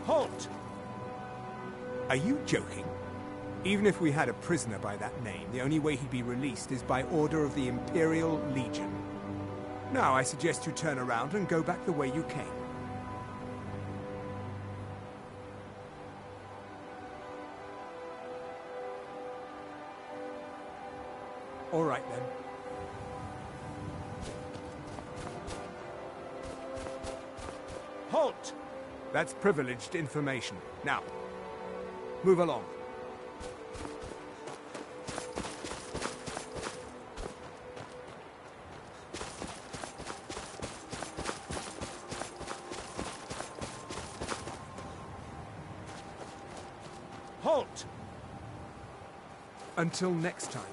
Halt! Are you joking? Even if we had a prisoner by that name, the only way he'd be released is by order of the Imperial Legion. Now I suggest you turn around and go back the way you came. All right, then. Halt! That's privileged information. Now, move along. Halt! Until next time.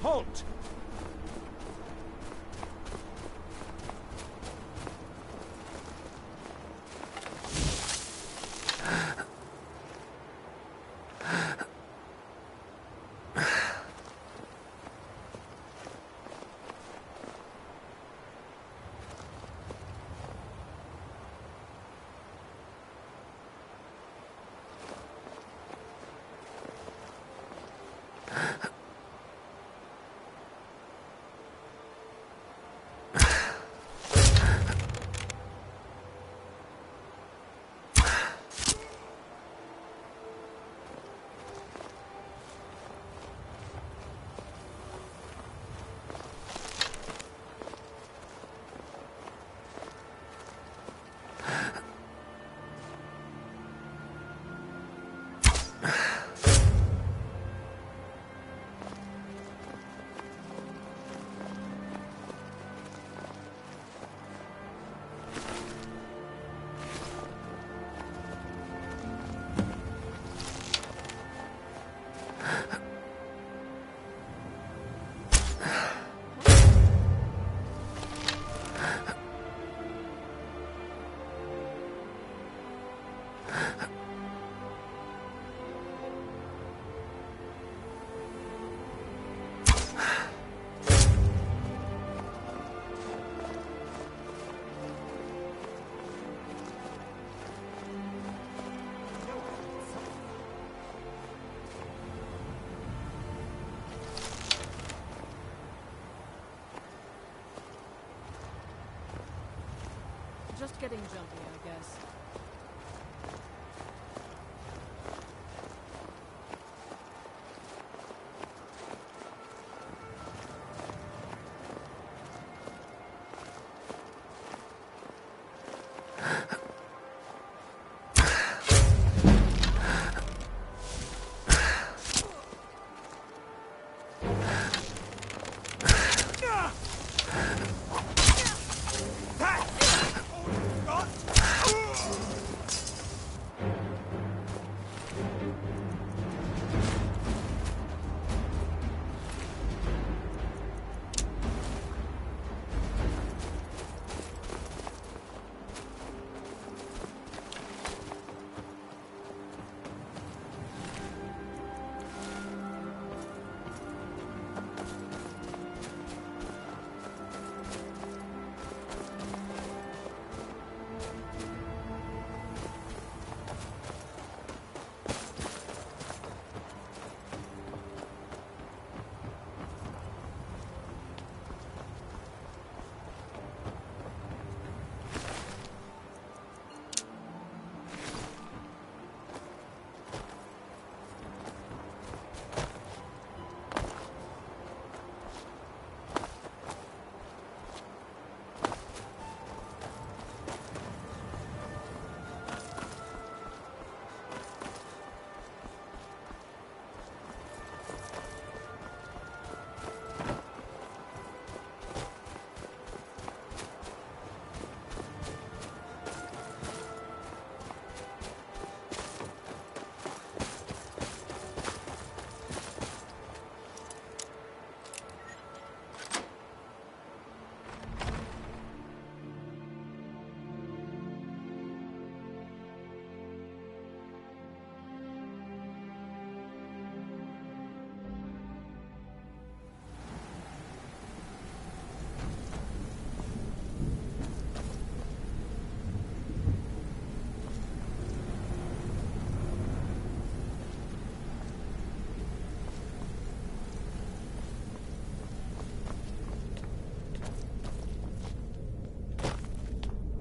Halt! Just getting jumpy, I guess.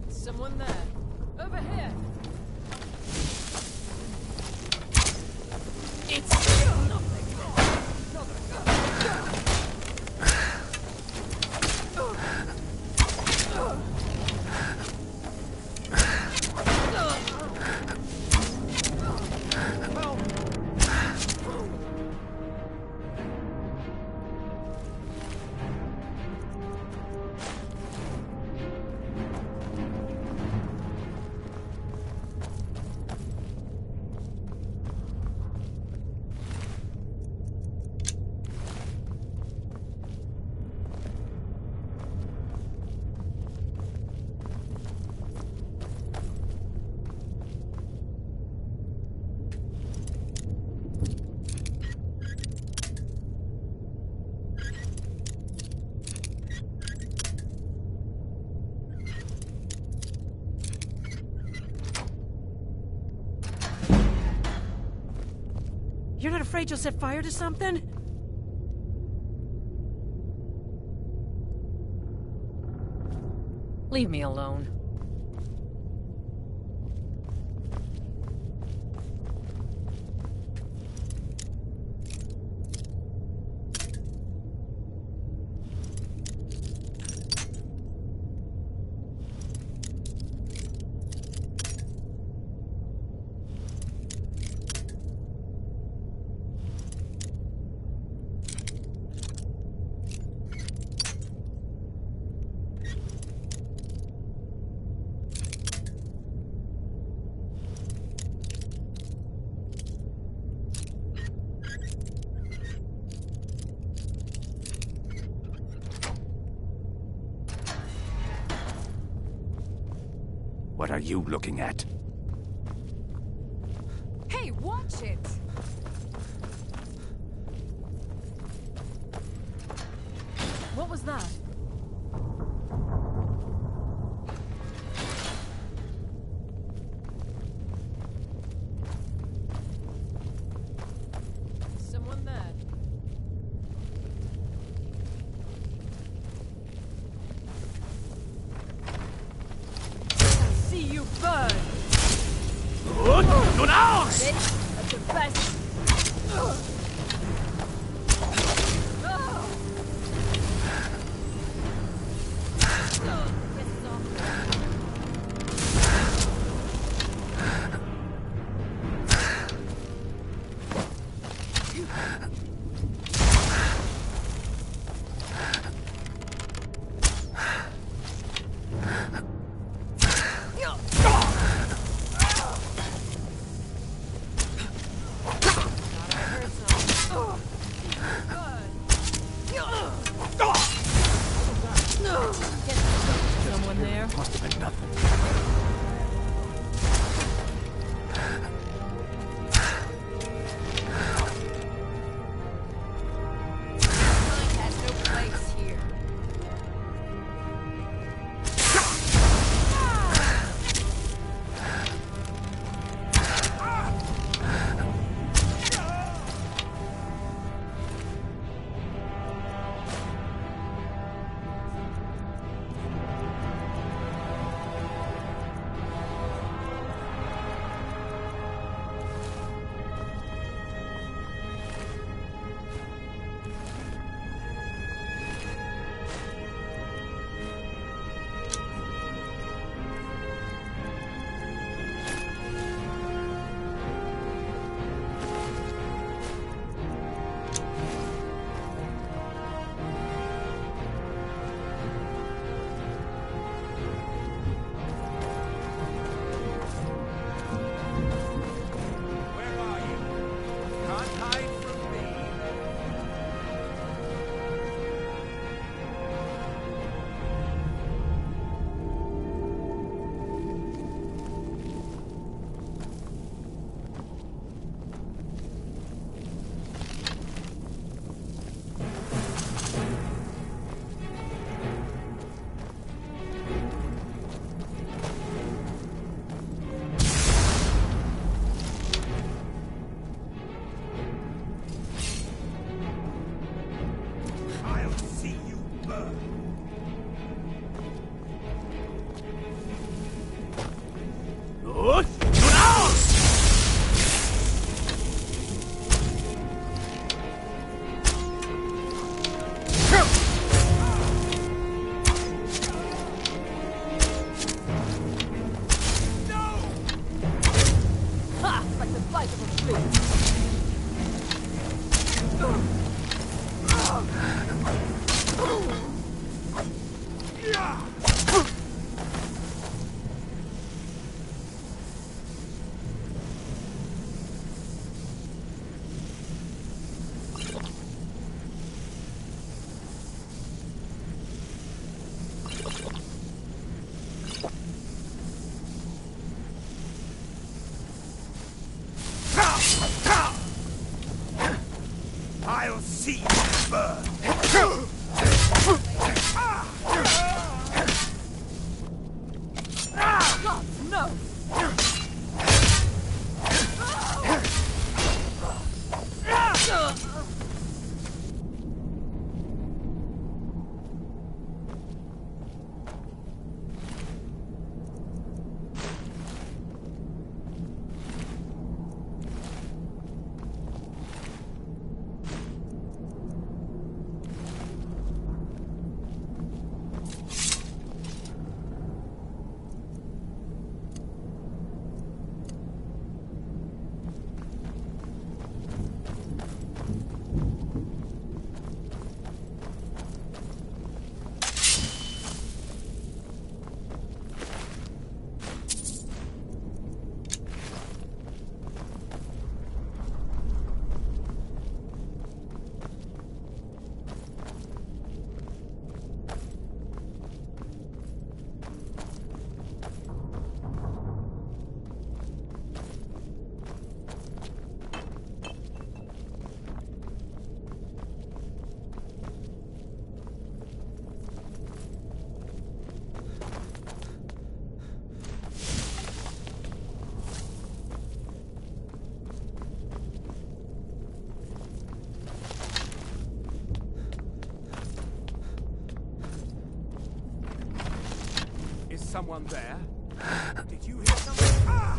Someone there. Over here. It's nothing. You're not afraid you'll set fire to something? Leave me alone. What are you looking at? Hey, watch it! What was that? Someone there. See you burn! Good! Nun aus! That's the best! Someone there? Must have been nothing. Time has no place here. Gut! Nun aus! Ha! Like the bite of a flea! I'll see you burn! God, no! someone there? Did you hear something? Ah!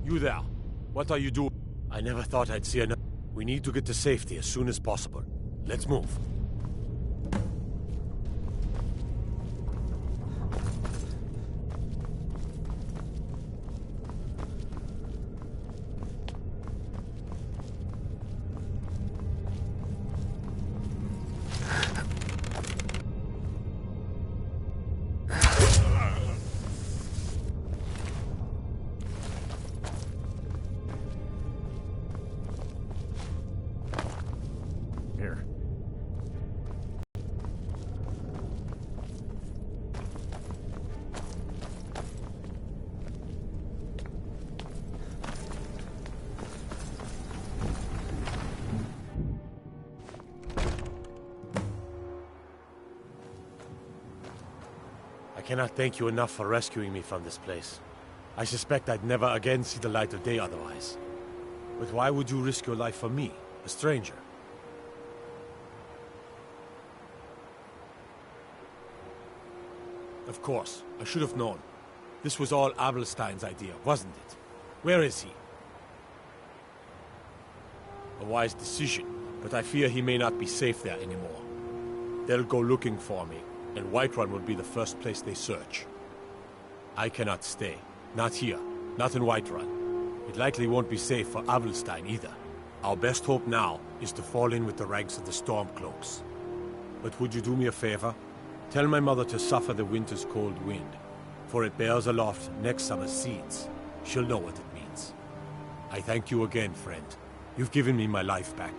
You there. What are you doing? I never thought I'd see another. We need to get to safety as soon as possible. Let's move. Here. I cannot thank you enough for rescuing me from this place. I suspect I'd never again see the light of day otherwise. But why would you risk your life for me, a stranger? Of course, I should have known. This was all Abelstein's idea, wasn't it? Where is he? A wise decision, but I fear he may not be safe there anymore. They'll go looking for me, and Whiterun will be the first place they search. I cannot stay. Not here. Not in Whiterun. It likely won't be safe for Abelstein either. Our best hope now is to fall in with the ranks of the Stormcloaks. But would you do me a favor? Tell my mother to suffer the winter's cold wind, for it bears aloft next summer's seeds. She'll know what it means. I thank you again, friend. You've given me my life back.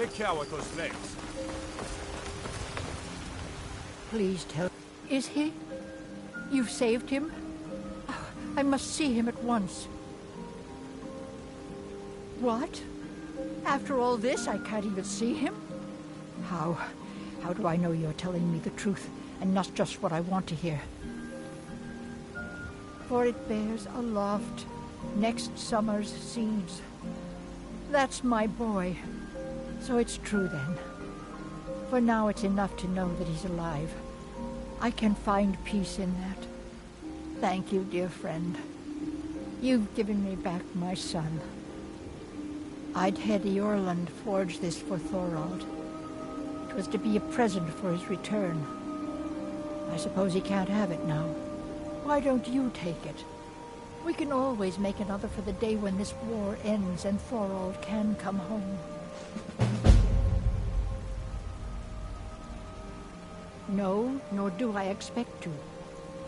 Take care with those legs. Please tell. Is he? You've saved him? I must see him at once. What? After all this, I can't even see him? How do I know you're telling me the truth and not just what I want to hear? For it bears aloft next summer's seeds. That's my boy. So it's true then. For now it's enough to know that he's alive. I can find peace in that. Thank you, dear friend. You've given me back my son. I'd had Eorlund forge this for Thorald. It was to be a present for his return. I suppose he can't have it now. Why don't you take it? We can always make another for the day when this war ends and Thorald can come home. No, nor do I expect to.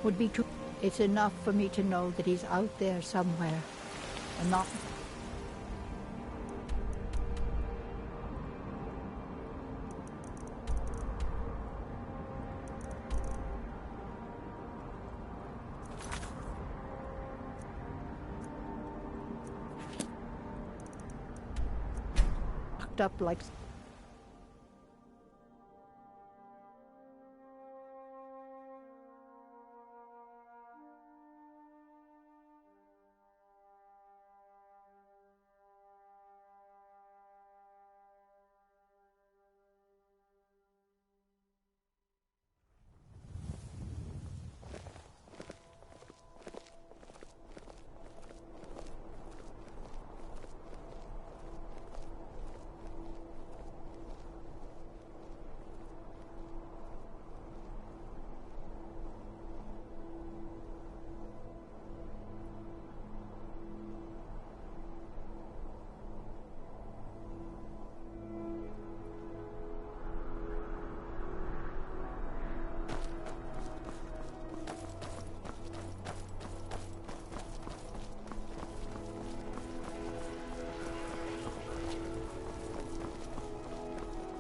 Would be too... It's enough for me to know that he's out there somewhere, and not... locked up like...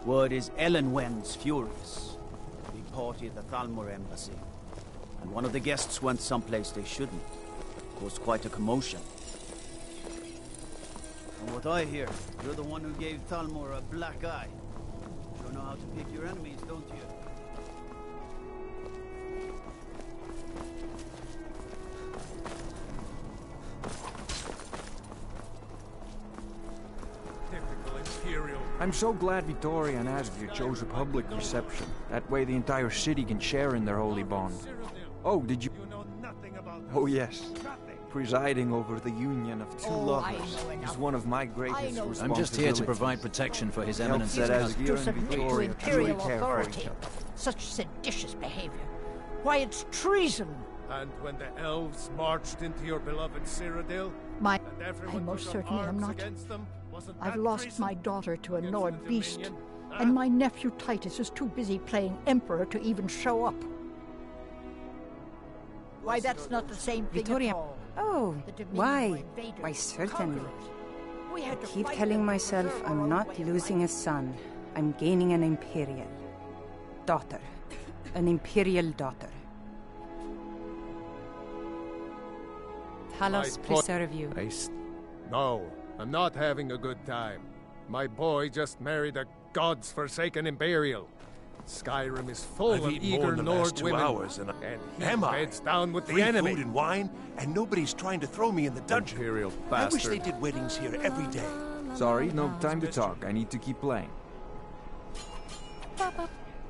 Word is Ellenwen's furious. Big party at the Thalmor embassy. And one of the guests went someplace they shouldn't. Caused quite a commotion. From what I hear, you're the one who gave Thalmor a black eye. Sure know how to pick your enemies, don't you? I'm so glad Vittoria and Asgir chose a public reception. That way the entire city can share in their holy bond. Oh, did you... Oh yes. Presiding over the union of two lovers is one of my greatest responsibilities. I'm just here to provide protection for His Eminence. That Asgir and Vittoria truly care for each other. Such seditious behavior. Why, it's treason! And when the elves marched into your beloved Cyrodiil, I most certainly am not. I've lost my daughter to a Nord beast, and my nephew Titus is too busy playing Emperor to even show up. Why, that's not the same thing Vittoria. at all. Oh, why? Why, certainly. I keep telling myself I'm not losing a son. I'm gaining an Imperial daughter. An Imperial daughter. Talos preserve you. No, I'm not having a good time. My boy just married a god's-forsaken Imperial. Skyrim is full of eager Nord women, and he beds down with the enemy. Food and wine, and nobody's trying to throw me in the dungeon. Imperial I wish bastard. they did weddings here every day. Sorry, no time to talk. I need to keep playing.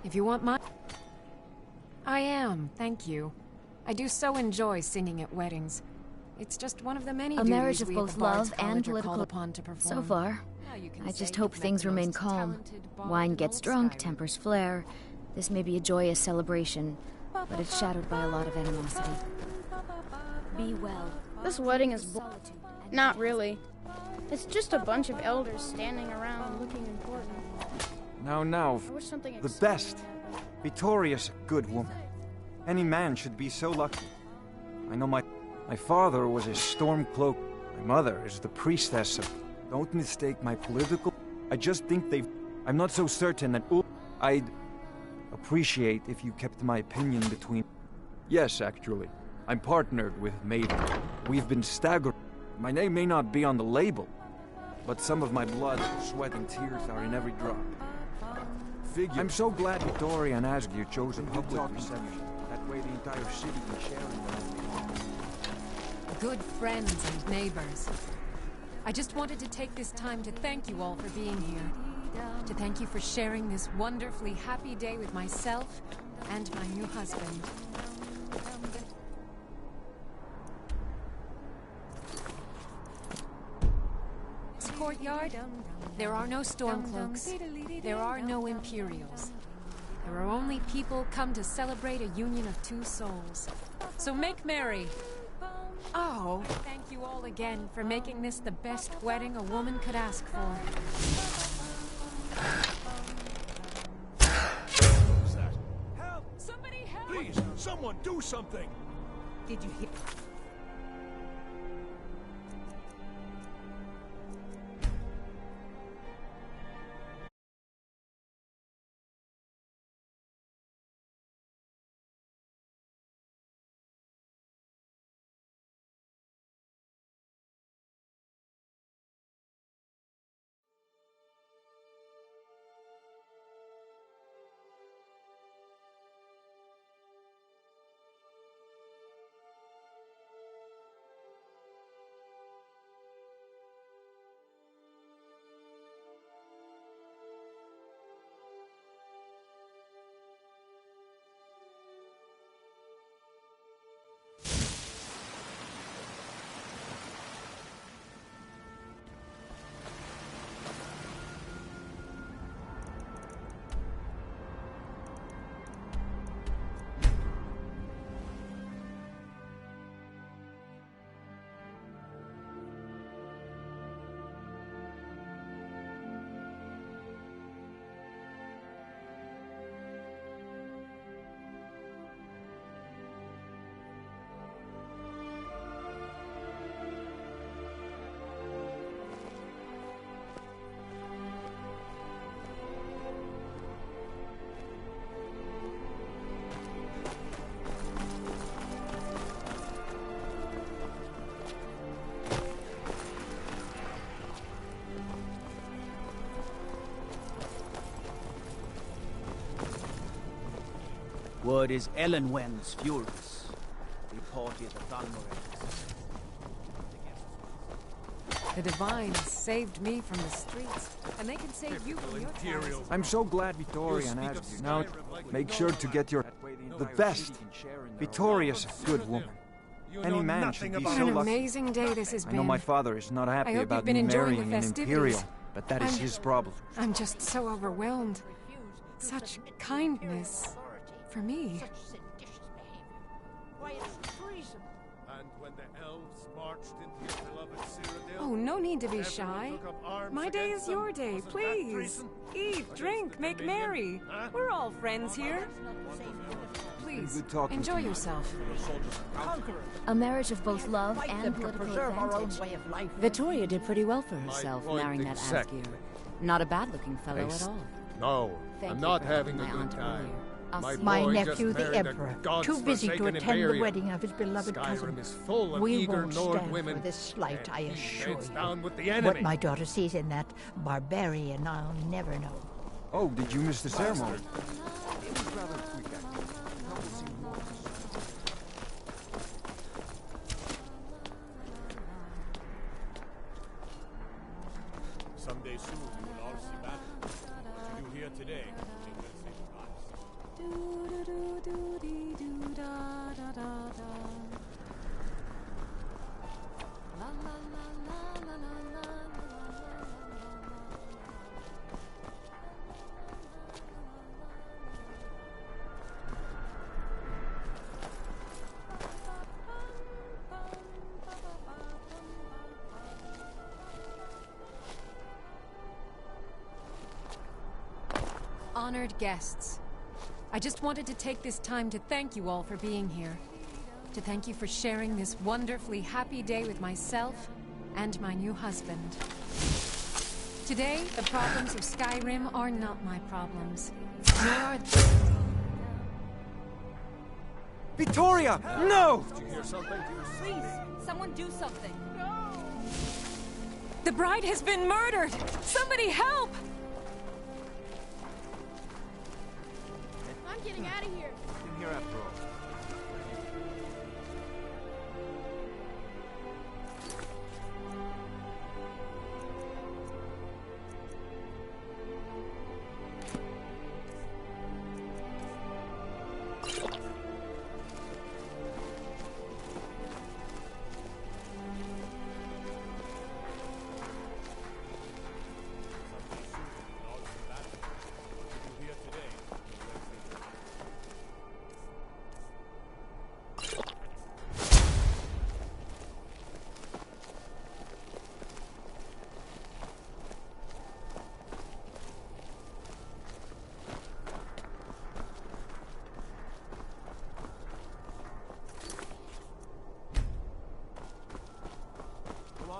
If you want my... I am, thank you. I do so enjoy singing at weddings. It's just one of the many A marriage duties of e we at both the Bard's love and College are political... called upon to perform. So far. I just hope things remain calm. Wine gets drunk, tempers flare. This may be a joyous celebration, but it's shadowed by a lot of animosity. Be well. This wedding is not really. It's just a bunch of elders standing around looking important. Now, I wish something the best. Vittoria's a good woman. Any man should be so lucky. I know my father was a Stormcloak. My mother is the priestess of... Don't mistake my political... I just think they've... I'm not so certain that... I'd appreciate if you kept my opinion between... Yes, actually. I'm partnered with Maiden. We've been staggered. My name may not be on the label, but some of my blood, sweat, and tears are in every drop. I'm so glad Vittoria and Asgeir chose a public reception. That way the entire city can share in them. Good friends and neighbors. I just wanted to take this time to thank you all for being here. To thank you for sharing this wonderfully happy day with myself and my new husband. This courtyard, there are no Stormcloaks. There are no Imperials. There are only people come to celebrate a union of two souls. So make merry. Oh, thank you all again for making this the best wedding a woman could ask for. What's that? Help! Somebody help! Please, someone do something! Did you hear? Word is Elenwen's furious. The party at the Thalmor. The Divines saved me from the streets, and they can save you from your trials. I'm so glad Vittoria and Asgeir. Now, make sure to get your... the best. Vittoria's a good woman. Any man should be so lucky. What an amazing day this has been. I know my father is not happy about me marrying an Imperial, but that is his problem. I'm just so overwhelmed. Such kindness. For me. And when the elves marched into your beloved Cyrodiil, Oh, no need to be shy. My day is your day, please. Eat, drink, make merry. We're all friends here. Please, enjoy yourself. A marriage of both love and political advantage. Vittoria did pretty well for herself, marrying that exactly. Asgeir. Not a bad-looking fellow at all. No, Thank I'm you not for having a helping my good aunt time. My boy nephew, just the married a Emperor, too busy to god's-forsaken attend the Imperial. wedding of his beloved cousin. Skyrim is full of We eager won't Nord stand women, for this slight, I and he assure beds you. down with the enemy. What my daughter sees in that barbarian, I'll never know. Oh, did you miss the ceremony? Someday soon we will all see battle. What you hear today will save Honored guests, I just wanted to take this time to thank you all for being here. To thank you for sharing this wonderfully happy day with myself and my new husband. Today, the problems of Skyrim are not my problems. Nor are... Victoria! No! Did you hear something? Please, someone do something. The bride has been murdered! Somebody help! I'm getting out of here. In here after all.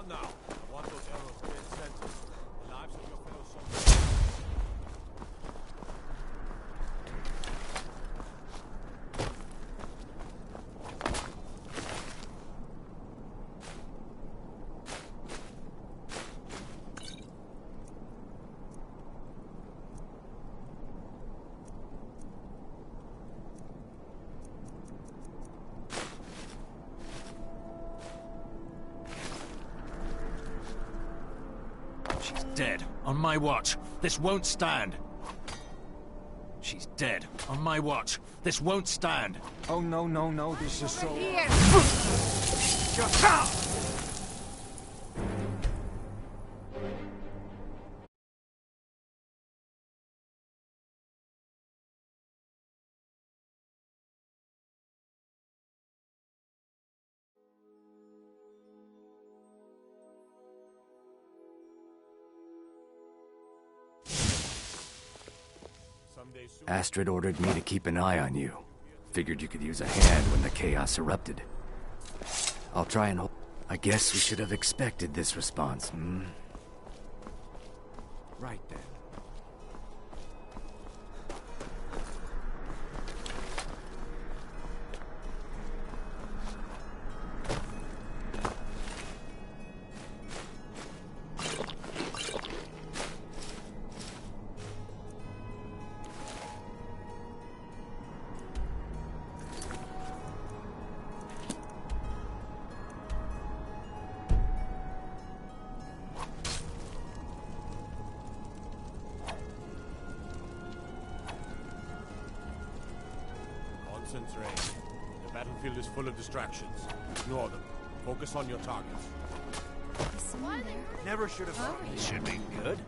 Now, I want those arrows dead center. The lives of your fellow soldiers. Dead. On my watch. This won't stand. She's dead. On my watch. This won't stand. Oh, no, no, no. This is so... Here! Shut up! Astrid ordered me to keep an eye on you. Figured you could use a hand when the chaos erupted. I'll try and hold... I guess we should have expected this response, hmm? Right then. Concentrate. The battlefield is full of distractions. Ignore them. Focus on your targets. Never should have thought. This should be good.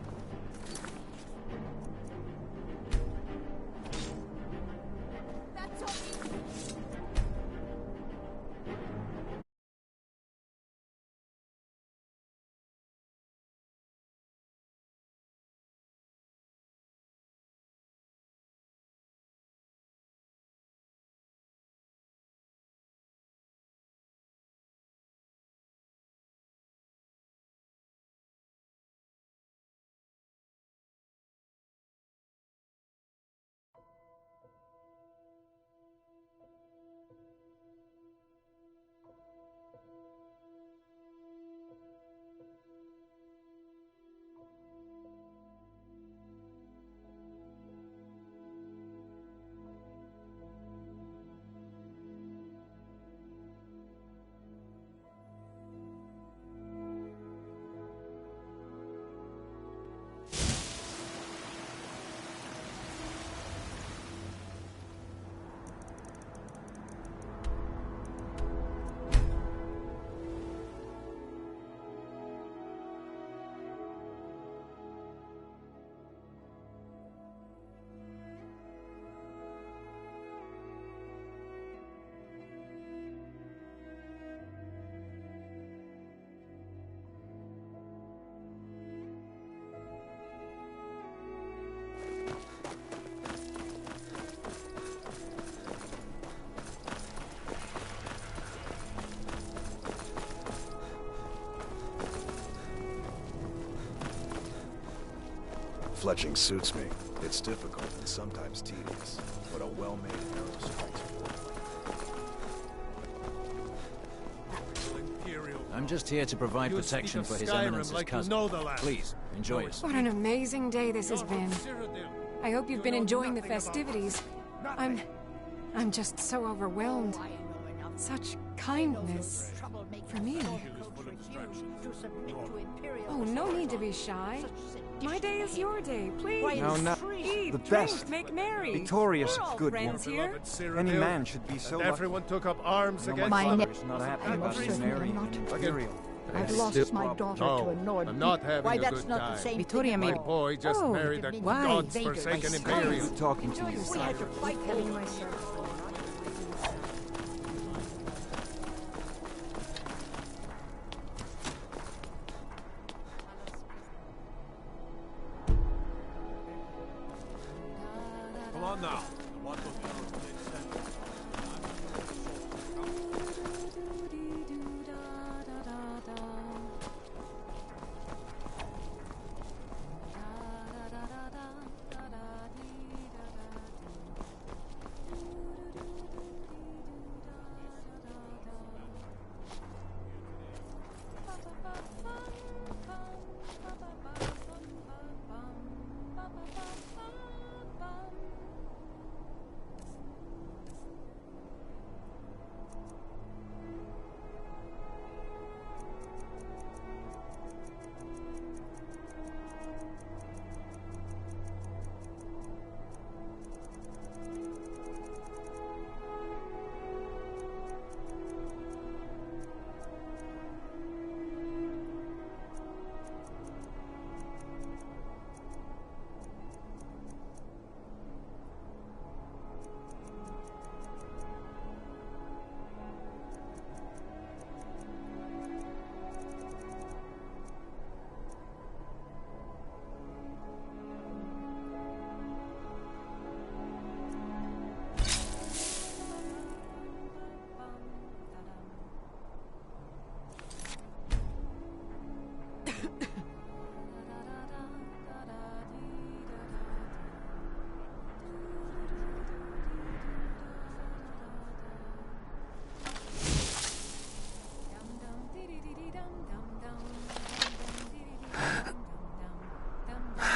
fletching suits me. It's difficult and sometimes tedious, but a well-made arrow strikes I'm just here to provide protection for His Eminence's cousin. Please, enjoy it. What an amazing day this has been. I hope you've been enjoying the festivities. I'm just so overwhelmed. Such kindness for me. Oh, no need to be shy. My day is your day, please. No, no. Eat, The drink, best. make merry. Victorious, We're all good friends woman. here. Any man should be so lucky. Everyone took up arms against my them. mother is not happy about him marrying an Imperial. I've lost my daughter to a Nord. I'm not having a good time. Vittoria, My maybe. boy just married a god's-forsaken Imperial. Talking to you. We had to fight killing myself. Come on now.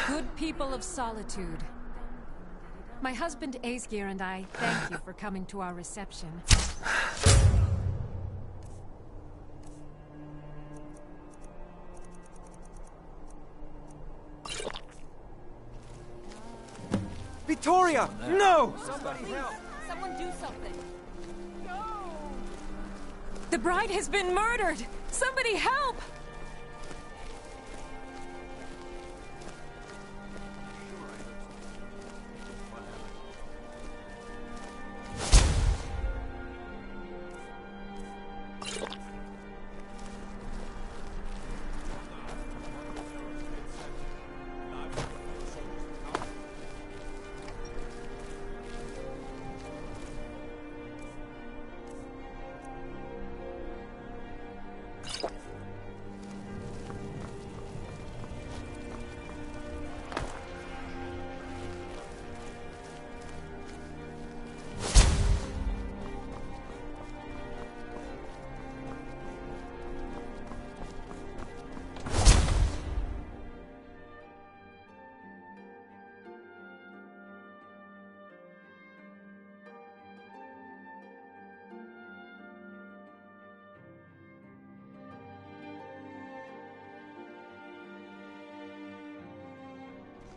Good people of Solitude. My husband Aesgeir and I thank you for coming to our reception. Victoria! No! Somebody help! Someone do something! No! The bride has been murdered! Somebody help!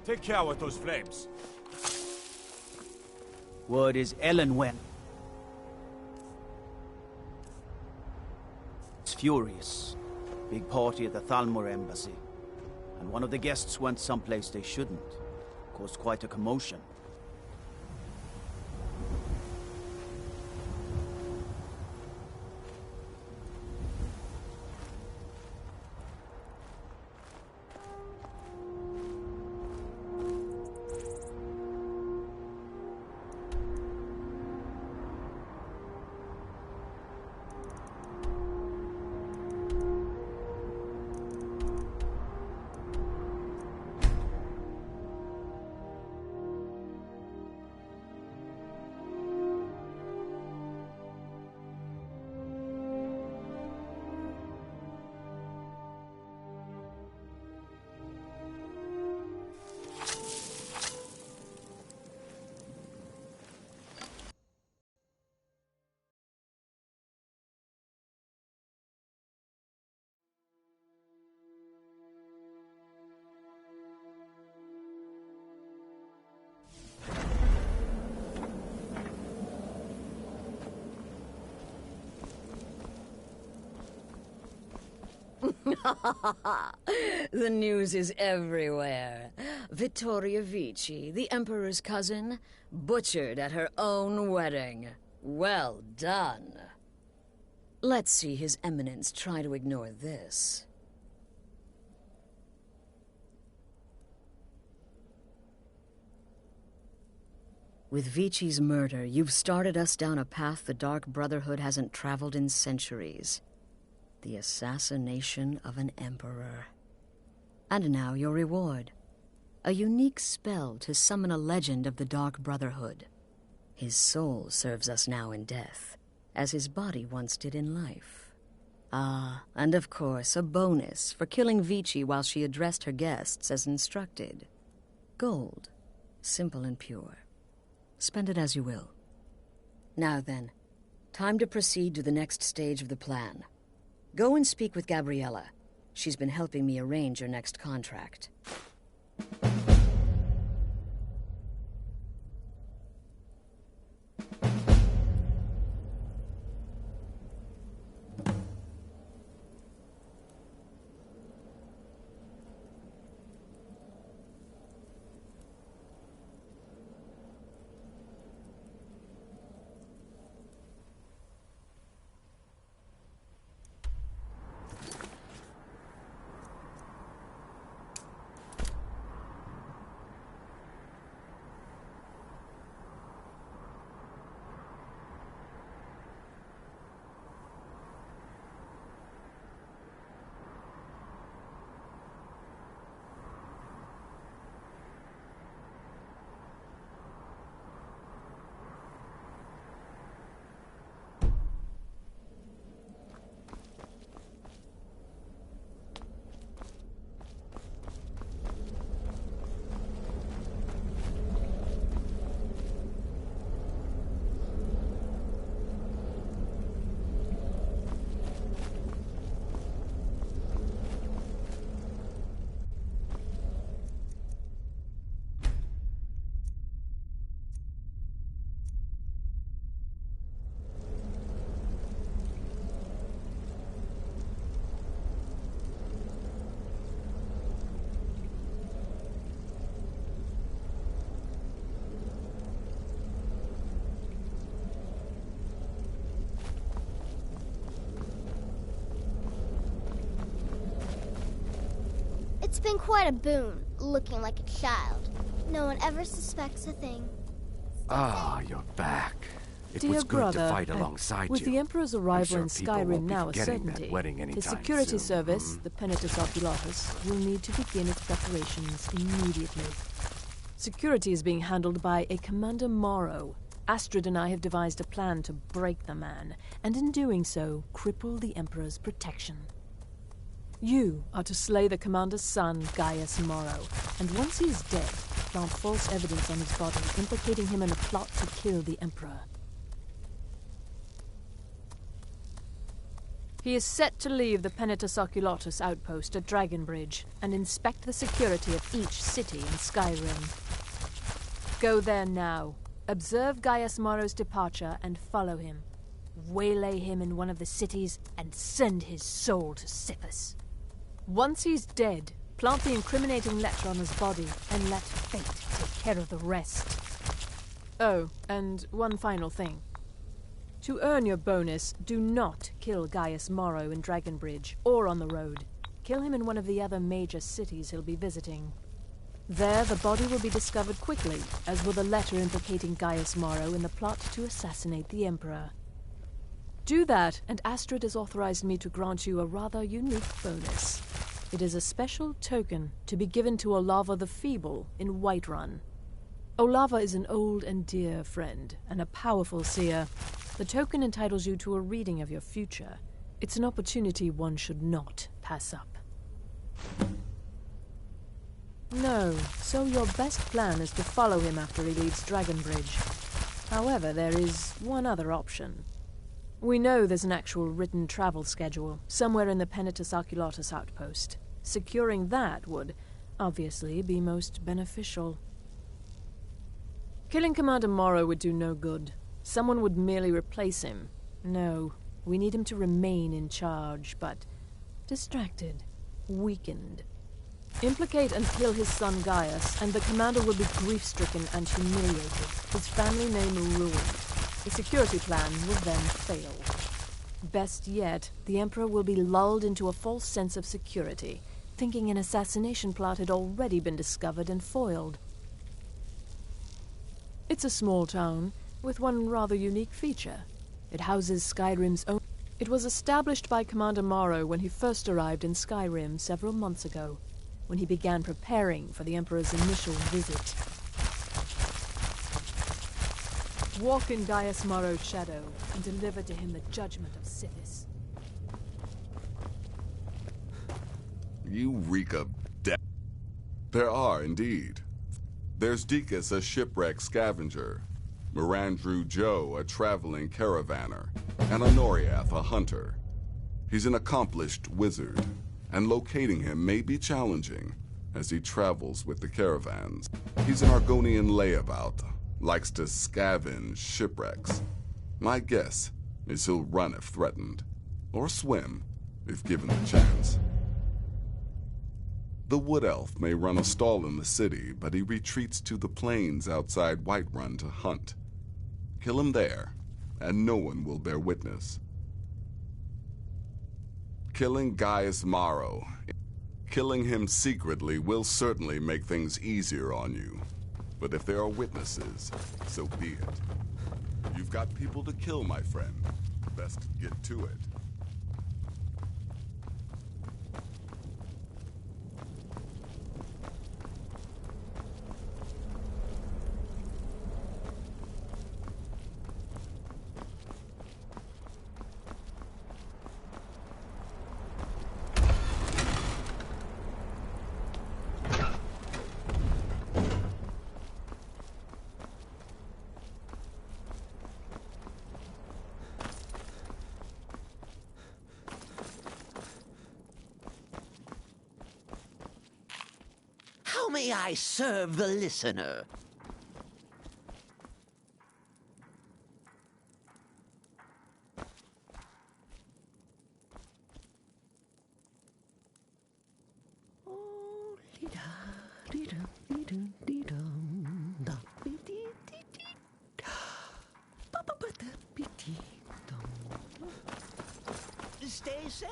Take care with those flames. Word is Elenwen is furious. Big party at the Thalmor embassy. And one of the guests went someplace they shouldn't. Caused quite a commotion. The news is everywhere. Vittoria Vici, the Emperor's cousin, butchered at her own wedding. Well done. Let's see His Eminence try to ignore this. With Vici's murder, you've started us down a path the Dark Brotherhood hasn't traveled in centuries. The assassination of an emperor. And now your reward. A unique spell to summon a legend of the Dark Brotherhood. His soul serves us now in death, as his body once did in life. Ah, and of course, a bonus for killing Vici while she addressed her guests as instructed. Gold. Simple and pure. Spend it as you will. Now then, time to proceed to the next stage of the plan. Go and speak with Gabriella. She's been helping me arrange your next contract. It's been quite a boon, looking like a child. No one ever suspects a thing. Ah, you're back. It Dear was good brother, to fight alongside with you. the Emperor's arrival in people won't Skyrim be now a forgetting that certainty, wedding anytime his security soon. service, the Penitus Oculatus, will need to begin its preparations immediately. Security is being handled by a Commander Morrow. Astrid and I have devised a plan to break the man, and in doing so, cripple the Emperor's protection. You are to slay the Commander's son, Gaius Morrow, and once he is dead, plant false evidence on his body, implicating him in a plot to kill the Emperor. He is set to leave the Penitus Oculatus outpost at Dragonbridge and inspect the security of each city in Skyrim. Go there now, observe Gaius Morrow's departure and follow him. Waylay him in one of the cities and send his soul to Sithis. Once he's dead, plant the incriminating letter on his body and let fate take care of the rest. Oh, and one final thing. To earn your bonus, do not kill Gaius Morrow in Dragonbridge or on the road. Kill him in one of the other major cities he'll be visiting. There, the body will be discovered quickly, as will the letter implicating Gaius Morrow in the plot to assassinate the Emperor. Do that, and Astrid has authorized me to grant you a rather unique bonus. It is a special token to be given to Olava the Feeble in Whiterun. Olava is an old and dear friend, and a powerful seer. The token entitles you to a reading of your future. It's an opportunity one should not pass up. No, so your best plan is to follow him after he leaves Dragonbridge. However, there is one other option. We know there's an actual written travel schedule, somewhere in the Penitus Oculatus outpost. Securing that would, obviously, be most beneficial. Killing Commander Morrow would do no good. Someone would merely replace him. No, we need him to remain in charge, but distracted, weakened. Implicate and kill his son Gaius, and the commander will be grief-stricken and humiliated, his family name ruined. The security plan will then fail. Best yet, the Emperor will be lulled into a false sense of security, thinking an assassination plot had already been discovered and foiled. It's a small town, with one rather unique feature. It houses Skyrim's own... It was established by Commander Morrow when he first arrived in Skyrim several months ago, when he began preparing for the Emperor's initial visit. Walk in Gaius Morrow's shadow and deliver to him the judgment of Sithis. You reek of death. There are, indeed. There's Deacus, a shipwreck scavenger, Mirandru Joe, a traveling caravaner, and Honoriath, a hunter. He's an accomplished wizard, and locating him may be challenging as he travels with the caravans. He's an Argonian layabout, likes to scavenge shipwrecks. My guess is he'll run if threatened, or swim if given the chance. The Wood Elf may run a stall in the city, but he retreats to the plains outside Whiterun to hunt. Kill him there, and no one will bear witness. Killing Gaius Morrow, killing him secretly will certainly make things easier on you. But if there are witnesses, so be it. You've got people to kill, my friend. Best get to it. How may I serve the listener? Stay safe.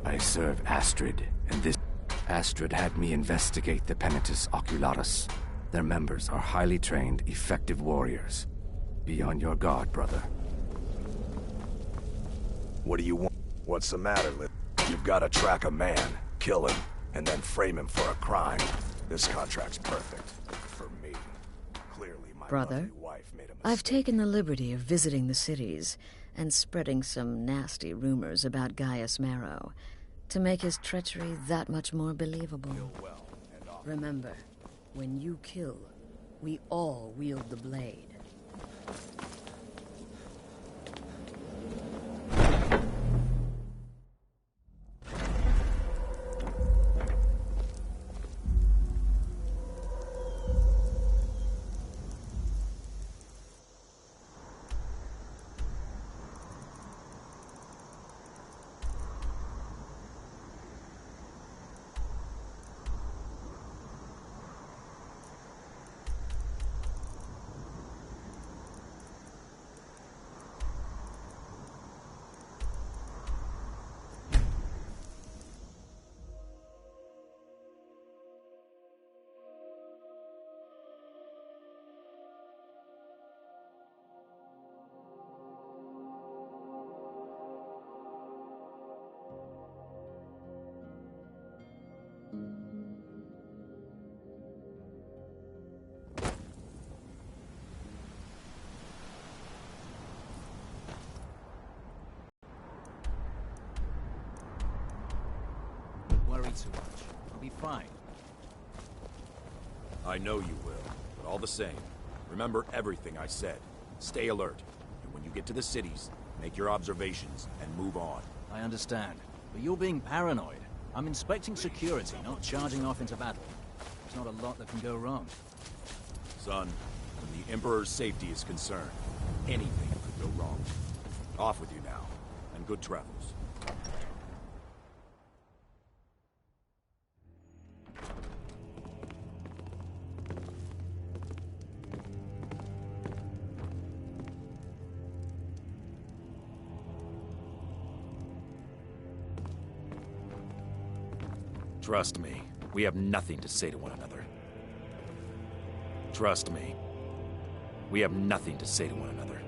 I serve Astrid, and this... Astrid had me investigate the Penitus Oculatus. Their members are highly trained, effective warriors. Be on your guard, brother. What do you want? What's the matter, Liv? You've got to track a man, kill him, and then frame him for a crime. This contract's perfect. For me. Clearly, my Brother, wife made a mistake. I've taken the liberty of visiting the cities and spreading some nasty rumors about Gaius Morrow to make his treachery that much more believable. Remember, when you kill, we all wield the blade. Worry too much. I'll be fine. I know you will, but all the same, remember everything I said. Stay alert, and when you get to the cities, make your observations and move on. I understand, but you're being paranoid. I'm inspecting security, not charging off into battle. There's not a lot that can go wrong. Son, when the Emperor's safety is concerned, anything could go wrong. Off with you now, and good travels. Trust me, we have nothing to say to one another. Trust me, we have nothing to say to one another.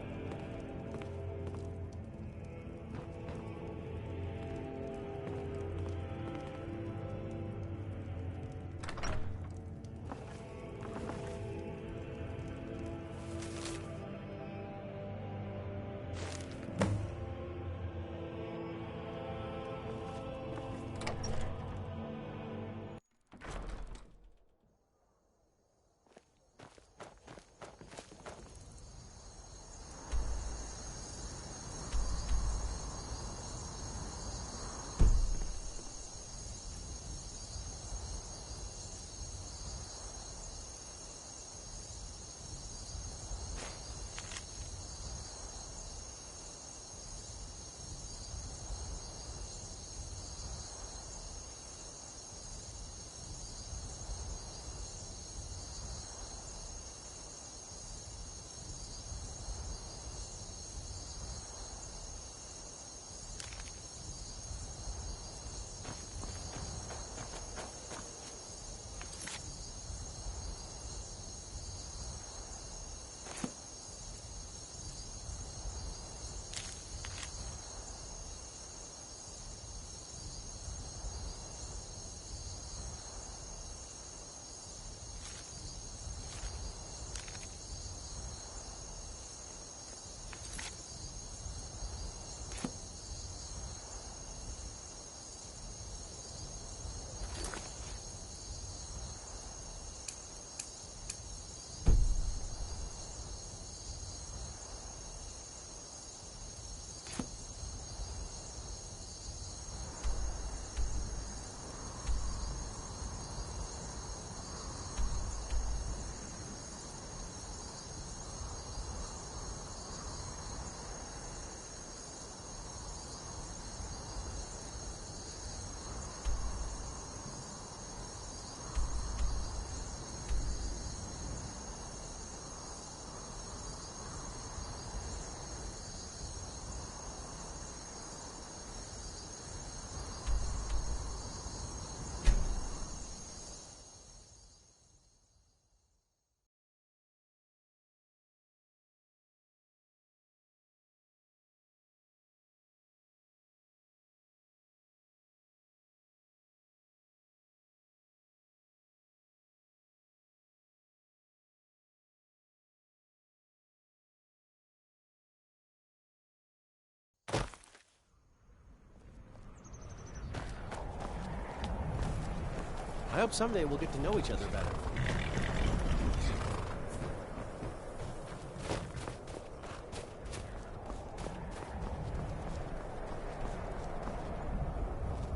I hope someday we'll get to know each other better.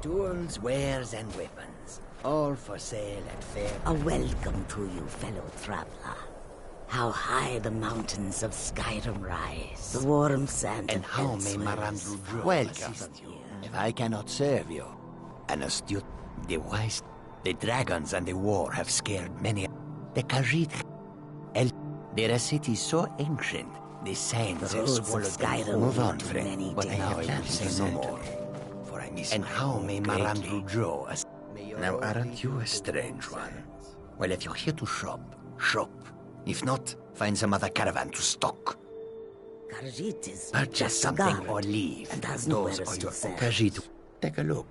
Tools, wares, and weapons, all for sale at fair. A welcome to you, fellow traveler. How high the mountains of Skyrim rise, the warm sand and how may Marandru Dro welcome you? If I cannot serve you, an astute, the wise, the dragons and the war have scared many. The Khajiit, they're a city so ancient, the sands have swallowed them. Move on, friend, but I have plans to no more. For I miss and how may Marandru Dro? Now aren't you a strange one? Well, if you're here to shop, shop. If not, find some other caravan to stock. Khajiit is purchase something or leave. And has nowhere Those to are your sell. Khajiit. Take a look.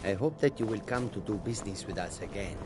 I hope that you will come to do business with us again.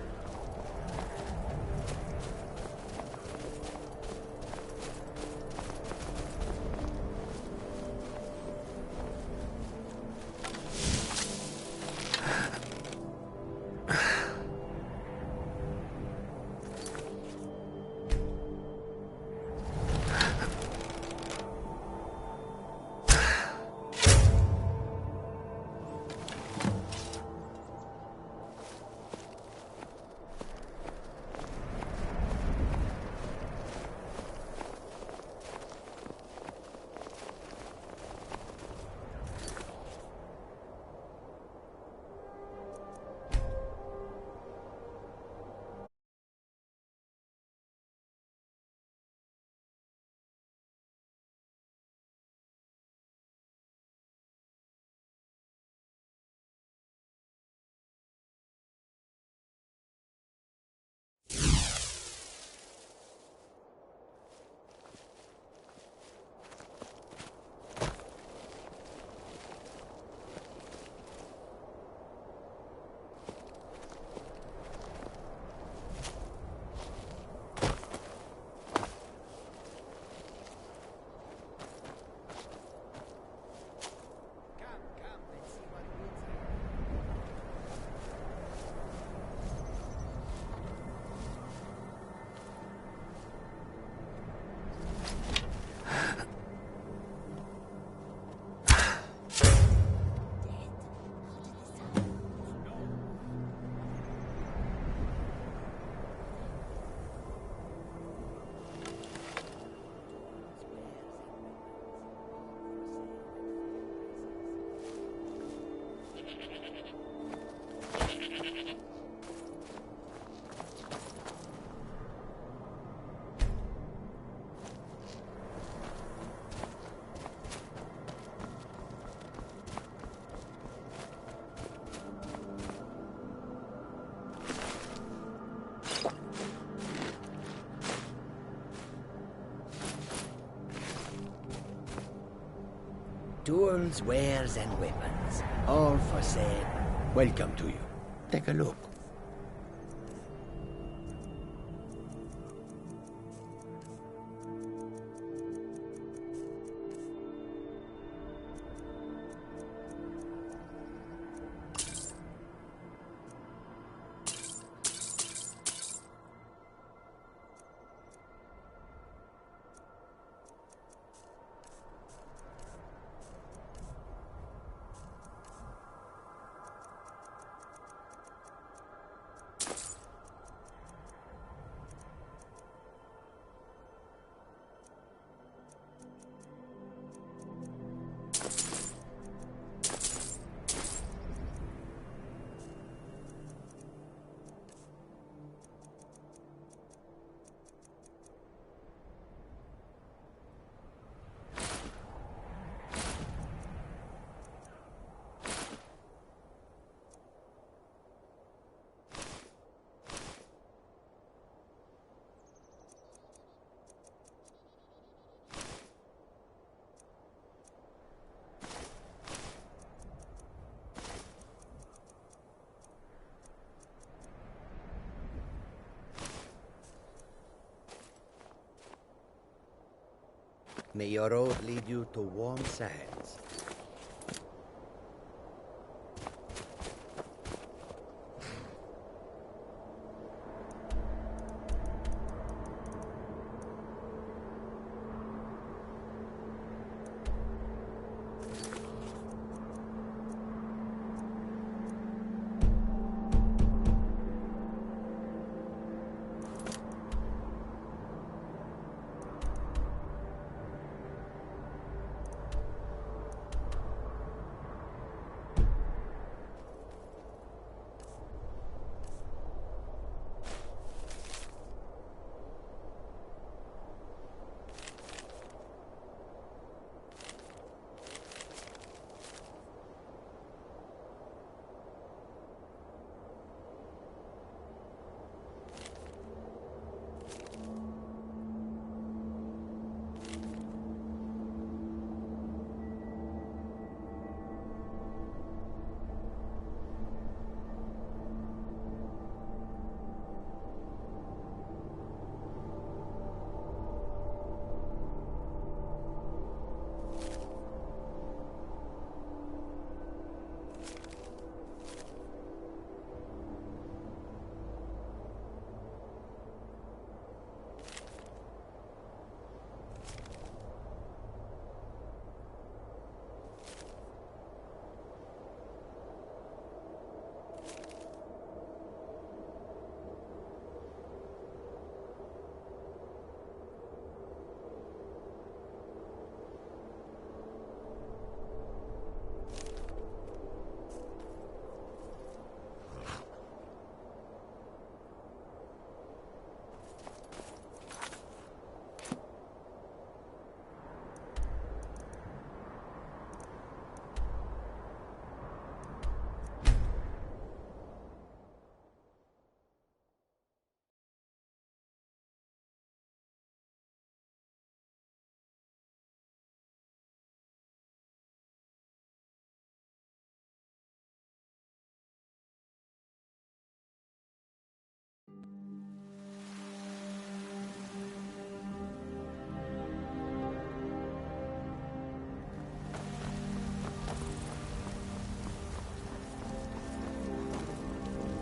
Tools, wares, and weapons. All for sale. Welcome to you. Take a look. May your road lead you to warm sands.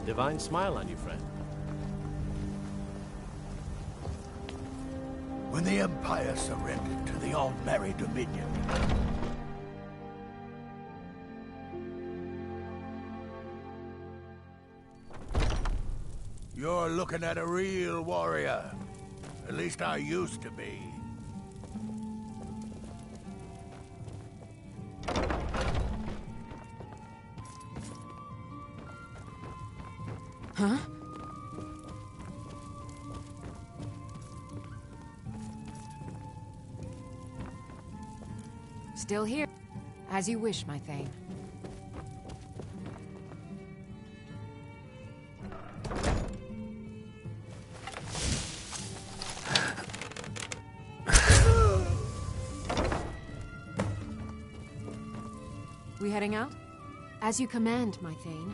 Divine smile on you, friend. When the Empire surrendered to the All-Merry Dominion, you're looking at a real warrior. At least I used to be. Huh? Still here. As you wish, my Thane. We heading out? As you command, my Thane.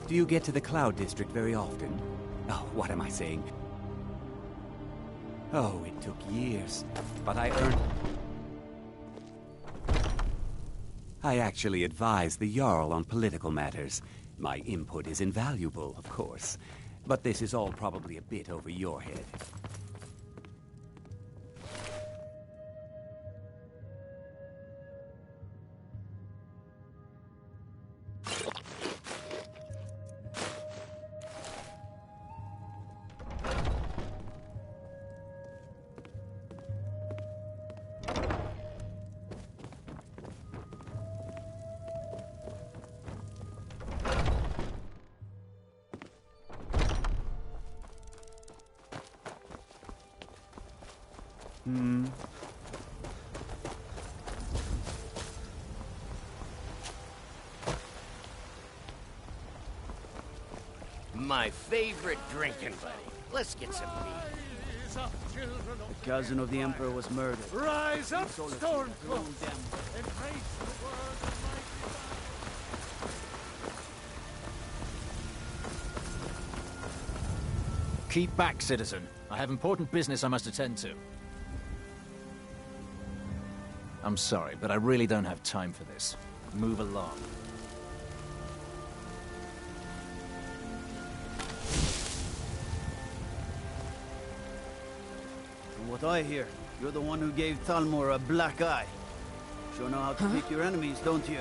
Do you get to the Cloud District very often? Oh, what am I saying? Oh, it took years, but I earned... I actually advise the Jarl on political matters. My input is invaluable, of course, but this is all probably a bit over your head. My favorite drinking buddy. Let's get some meat. The cousin of the Emperor was murdered. Rise up, Stormcloak, and raise the world Keep back, citizen. I have important business I must attend to. I'm sorry, but I really don't have time for this. Move along. From what I hear, you're the one who gave Thalmor a black eye. Sure know how to pick your enemies, don't you?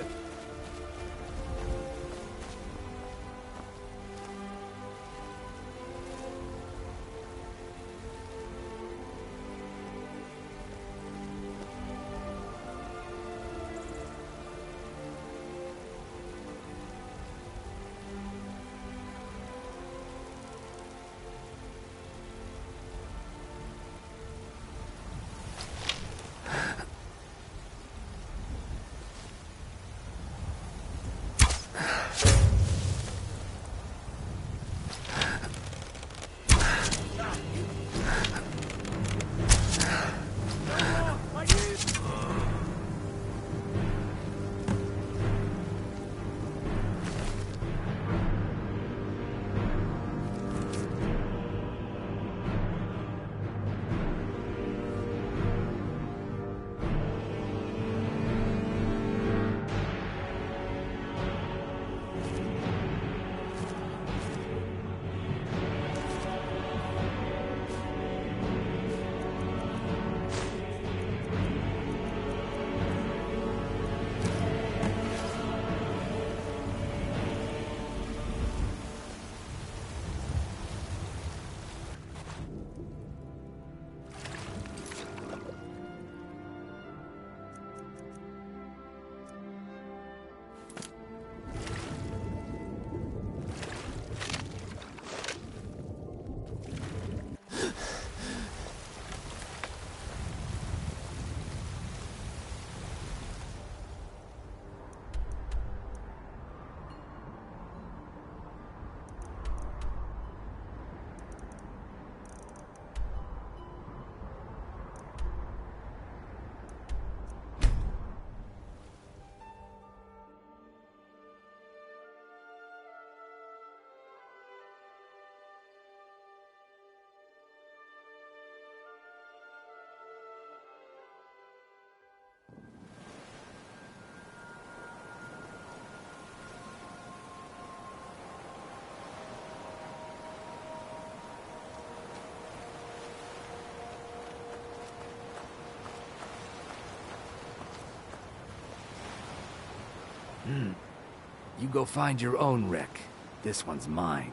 You go find your own wreck. This one's mine.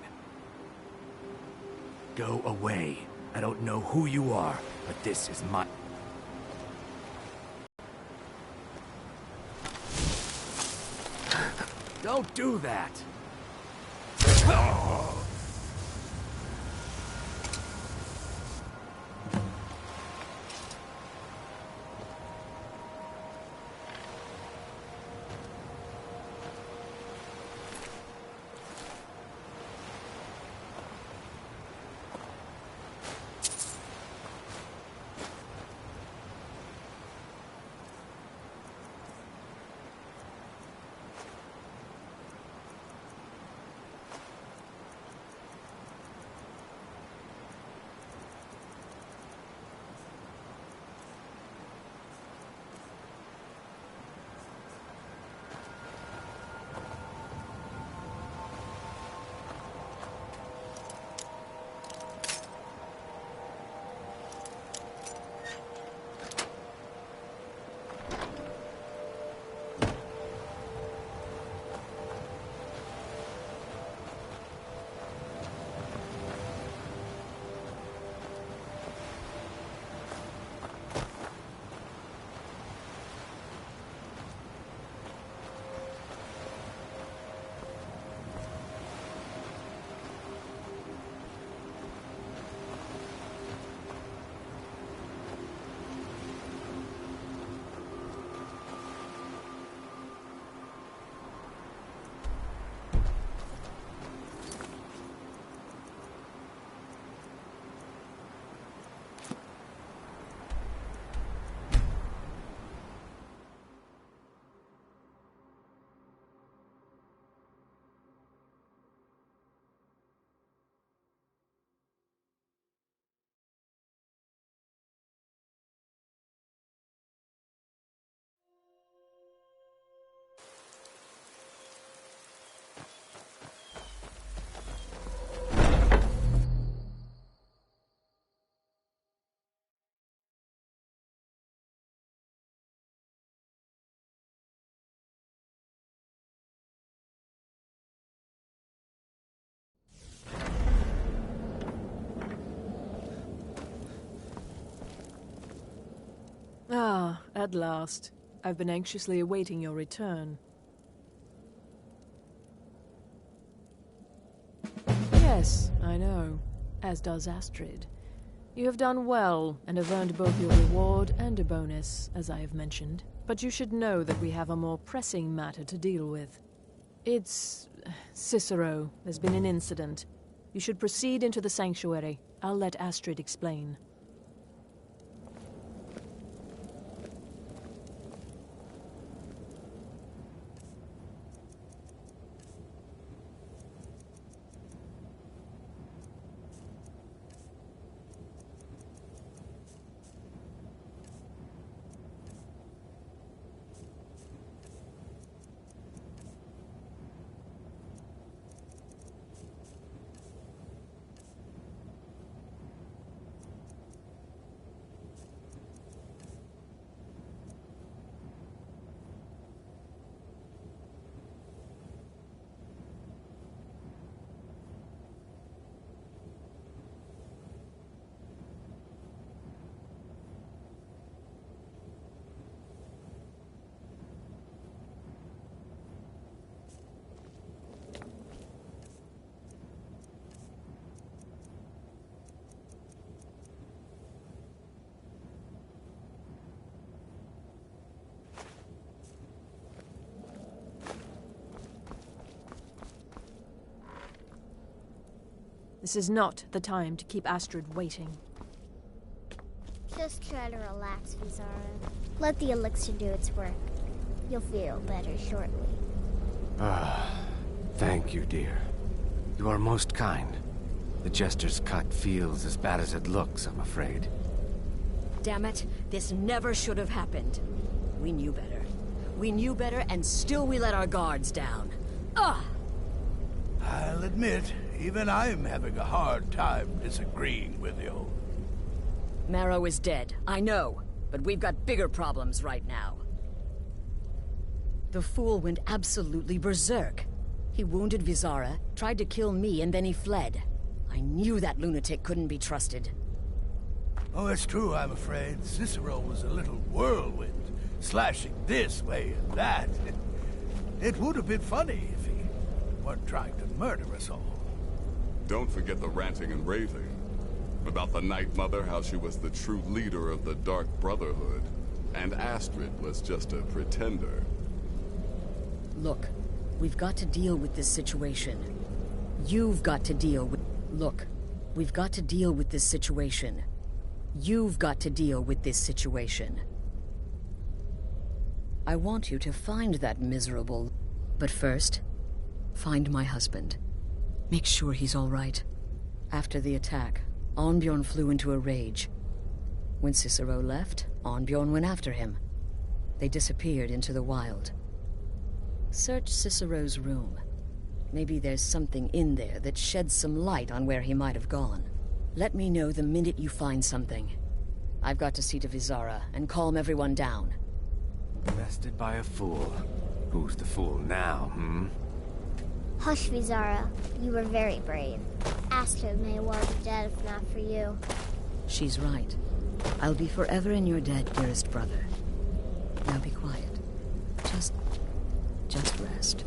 Go away. I don't know who you are, but this is my... Don't do that! At last. I've been anxiously awaiting your return. Yes, I know. As does Astrid. You have done well, and have earned both your reward and a bonus, as I have mentioned. But you should know that we have a more pressing matter to deal with. It's... Cicero. There's been an incident. You should proceed into the sanctuary. I'll let Astrid explain. This is not the time to keep Astrid waiting. Just try to relax, Vizara. Let the elixir do its work. You'll feel better shortly. Thank you, dear. You are most kind. The Jester's cut feels as bad as it looks, I'm afraid. Damn it, this never should have happened. We knew better. We knew better, and still we let our guards down. Ugh! I'll admit, even I'm having a hard time disagreeing with you. Marrow is dead, I know, but we've got bigger problems right now. The fool went absolutely berserk. He wounded Vizara, tried to kill me, and then he fled. I knew that lunatic couldn't be trusted. Oh, it's true, I'm afraid. Cicero was a little whirlwind, slashing this way and that. It would have been funny if he weren't trying to murder us all. Don't forget the ranting and raving. About the Night Mother, how she was the true leader of the Dark Brotherhood, and Astrid was just a pretender. Look, we've got to deal with this situation. You've got to deal with... Look, we've got to deal with this situation. You've got to deal with this situation. I want you to find that miserable... But first, find my husband. Make sure he's all right. After the attack, Arnbjorn flew into a rage. When Cicero left, Arnbjorn went after him. They disappeared into the wild. Search Cicero's room. Maybe there's something in there that sheds some light on where he might have gone. Let me know the minute you find something. I've got to see to Vizara and calm everyone down. Bested by a fool. Who's the fool now, Hush, Vizara. You were very brave. Astrid may well be dead if not for you. She's right. I'll be forever in your debt, dearest brother. Now be quiet. Just rest.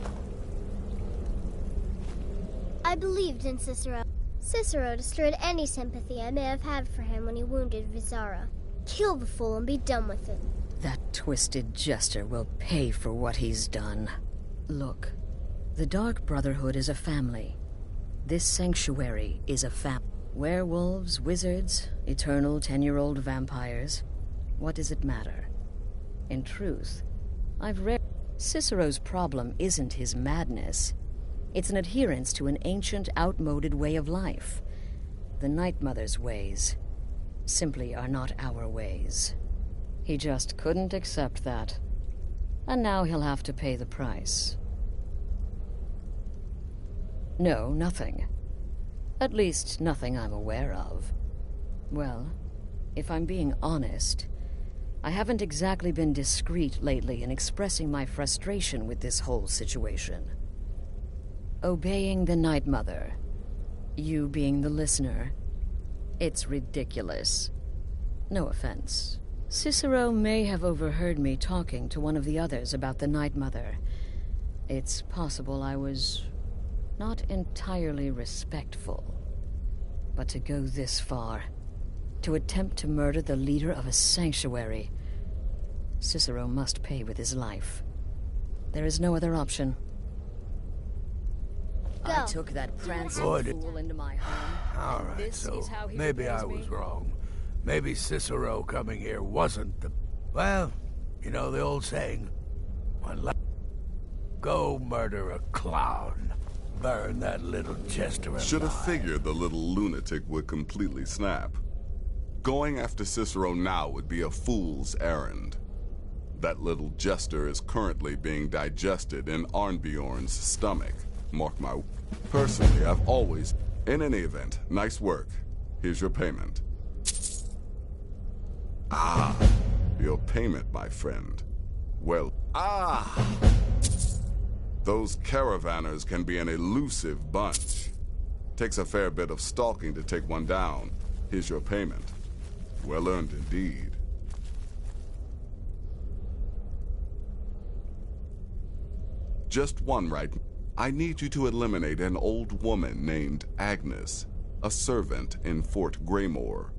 I believed in Cicero. Cicero destroyed any sympathy I may have had for him when he wounded Vizara. Kill the fool and be done with it. That twisted jester will pay for what he's done. Look, the Dark Brotherhood is a family. This sanctuary is a werewolves, wizards, eternal 10-year-old vampires. What does it matter? In truth, I've read... Cicero's problem isn't his madness. It's an adherence to an ancient, outmoded way of life. The Night Mother's ways simply are not our ways. He just couldn't accept that. And now he'll have to pay the price. No, nothing. At least, nothing I'm aware of. Well, if I'm being honest, I haven't exactly been discreet lately in expressing my frustration with this whole situation. Obeying the Night Mother, you being the listener, it's ridiculous. No offense, Cicero may have overheard me talking to one of the others about the Night Mother. It's possible I was not entirely respectful. But to go this far, to attempt to murder the leader of a sanctuary, Cicero must pay with his life. There is no other option. Go. I took that prancing fool into my home. All right, so maybe I was wrong. Maybe Cicero coming here wasn't the... Well, you know the old saying, go murder a clown. Burn that little jester alive. Should have figured the little lunatic would completely snap. Going after Cicero now would be a fool's errand. That little jester is currently being digested in Arnbjorn's stomach. Mark my... Personally, I've always... In any event, nice work. Here's your payment. Ah, your payment, my friend. Well, those caravanners can be an elusive bunch. Takes a fair bit of stalking to take one down. Here's your payment. Well earned indeed. Just one right. I need you to eliminate an old woman named Agnes, a servant in Fort Greymore.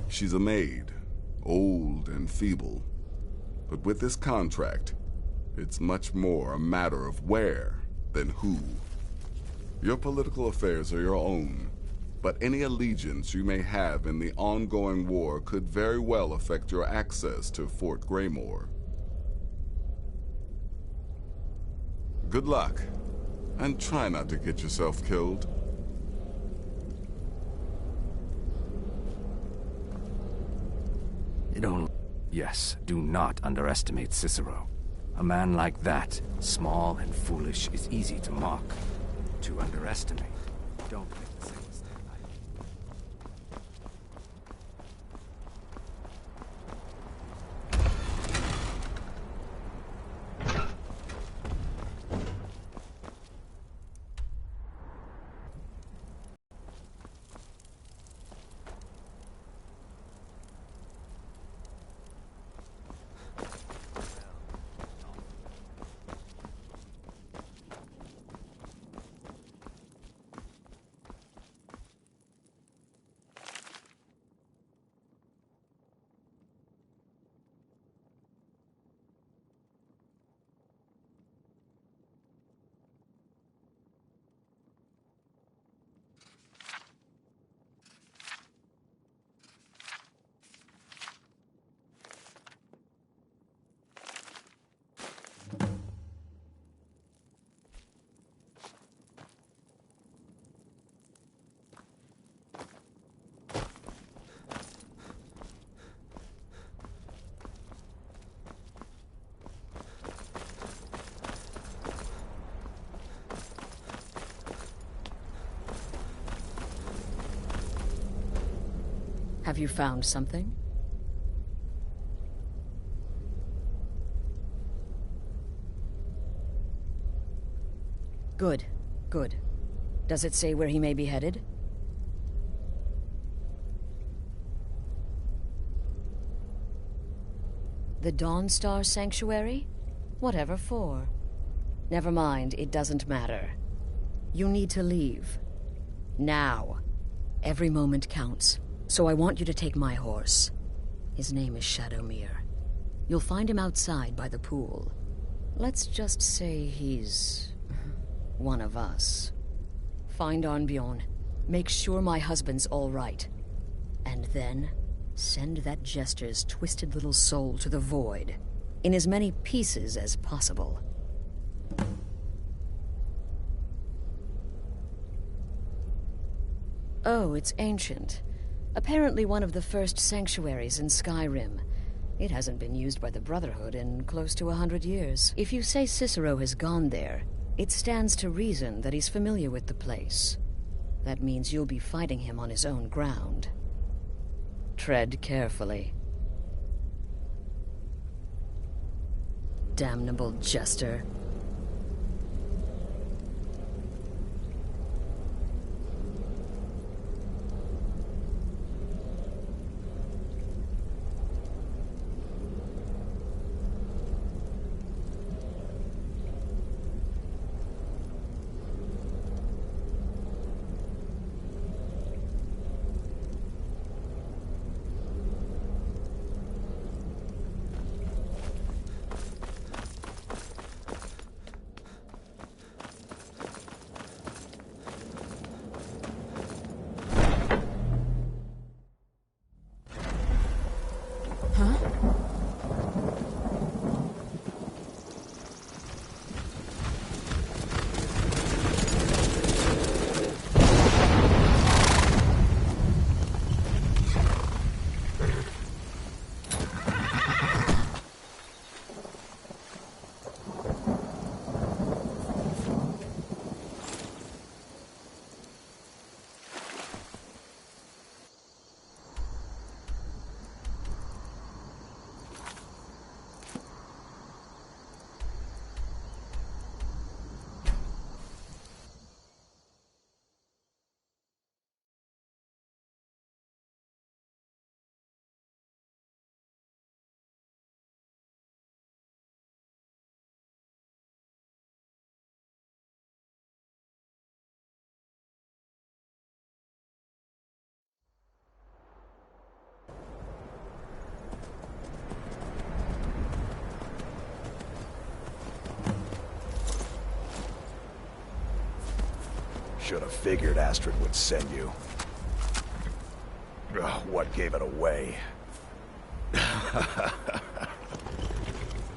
She's a maid, old and feeble. But with this contract, it's much more a matter of where than who. Your political affairs are your own, but any allegiance you may have in the ongoing war could very well affect your access to Fort Greymore. Good luck, and try not to get yourself killed. Yes, do not underestimate Cicero. A man like that, small and foolish, is easy to mock. To underestimate, don't make the same mistake. Have you found something? Good, good. Does it say where he may be headed? The Dawnstar Sanctuary? Whatever for. Never mind, it doesn't matter. You need to leave. Now. Every moment counts. So I want you to take my horse. His name is Shadowmere. You'll find him outside by the pool. Let's just say he's... one of us. Find Arnbjorn. Make sure my husband's all right. And then, send that jester's twisted little soul to the void, in as many pieces as possible. Oh, it's ancient. Apparently one of the first sanctuaries in Skyrim. It hasn't been used by the Brotherhood in close to 100 years. If you say Cicero has gone there, it stands to reason that he's familiar with the place. That means you'll be fighting him on his own ground. Tread carefully. Damnable jester. Should have figured Astrid would send you. Ugh, what gave it away?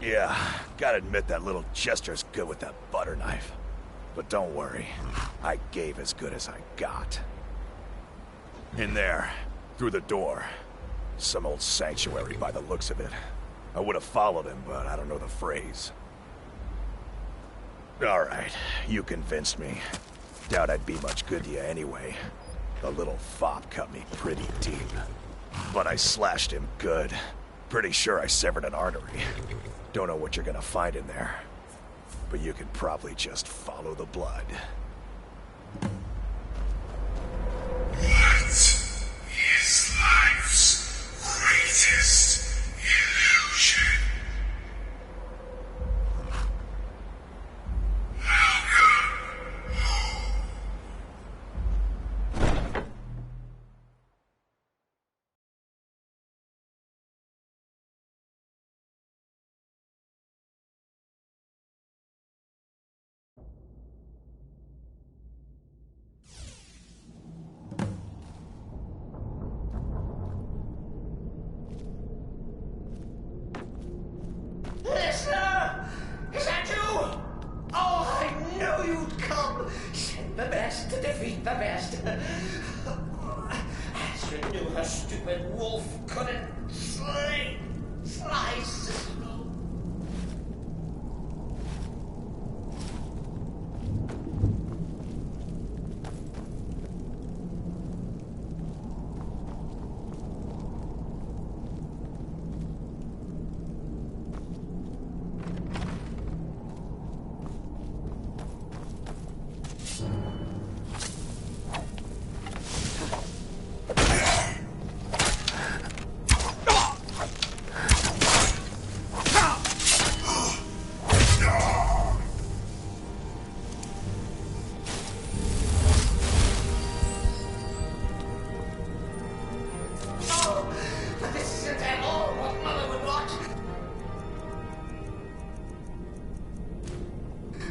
Yeah, gotta admit that little gesture's good with that butter knife. But don't worry, I gave as good as I got. In there, through the door. Some old sanctuary by the looks of it. I would have followed him, but I don't know the phrase. Alright, you convinced me. Doubt I'd be much good to you anyway. The little fop cut me pretty deep. But I slashed him good. Pretty sure I severed an artery. Don't know what you're gonna find in there. But you can probably just follow the blood. What is life's greatest illusion? Listener! Is that you? Oh, I knew you'd come. Send the best to defeat the best. Astrid knew her stupid wolf couldn't slice.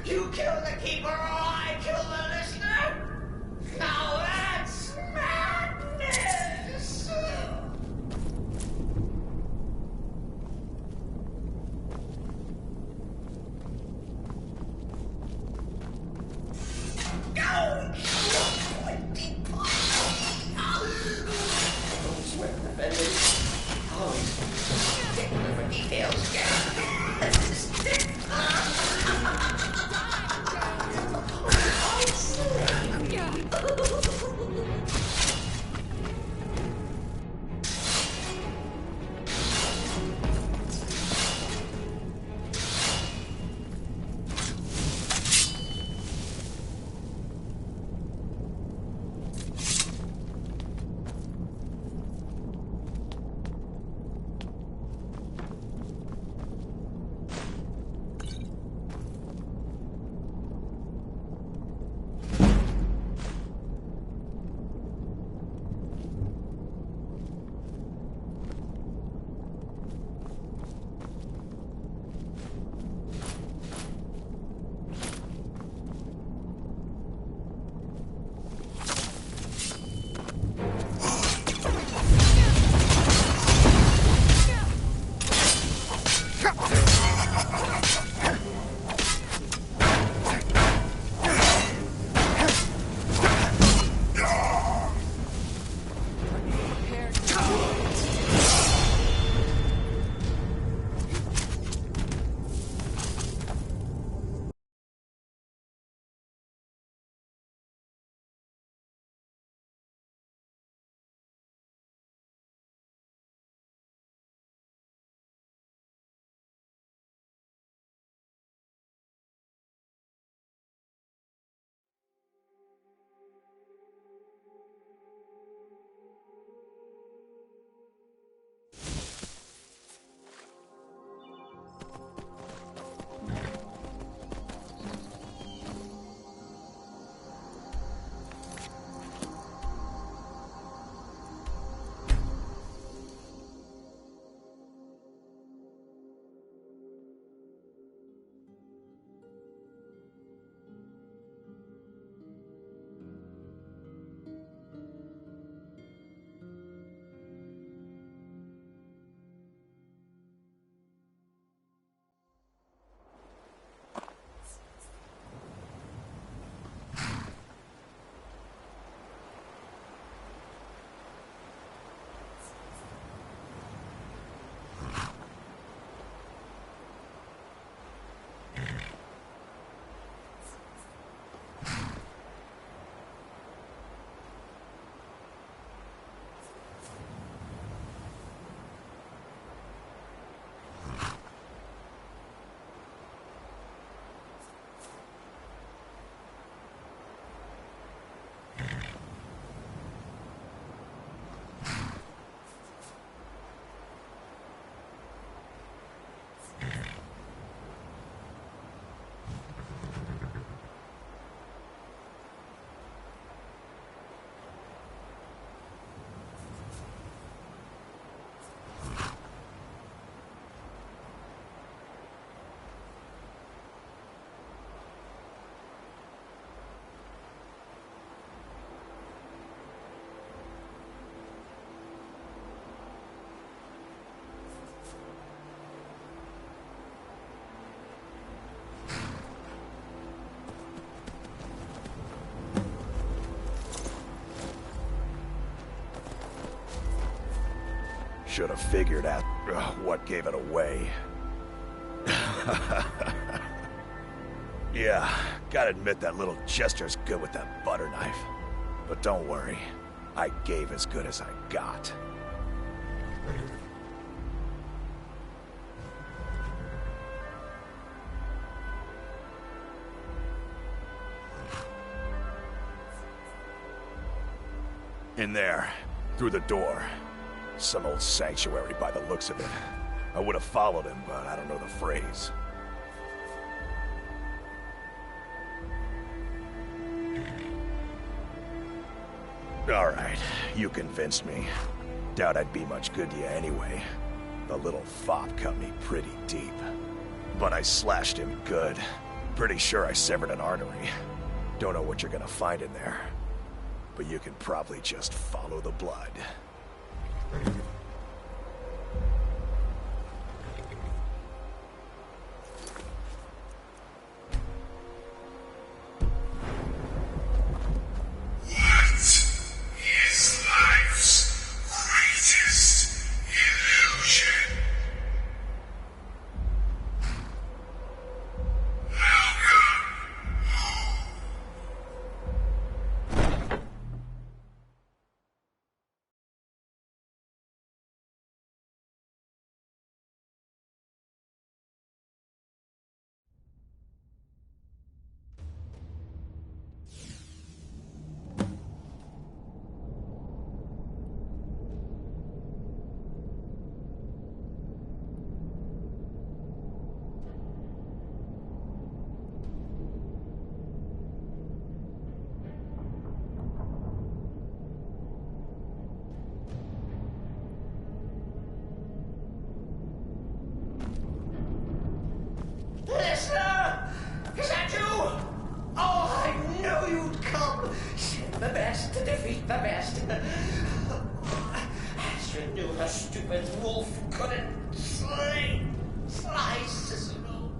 You kill the keeper or I kill the listener? Now that's madness! Should have figured out what gave it away. Yeah, gotta admit that little gesture's good with that butter knife. But don't worry, I gave as good as I got. In there, through the door. Some old sanctuary by the looks of it. I would have followed him, but I don't know the phrase. Alright, you convinced me. Doubt I'd be much good to you anyway. The little fop cut me pretty deep. But I slashed him good. Pretty sure I severed an artery. Don't know what you're gonna find in there. But you can probably just follow the blood. Listener! Is that you? Oh, I knew you'd come. Send the best to defeat the best. Astrid knew her stupid wolf couldn't slice Cicero.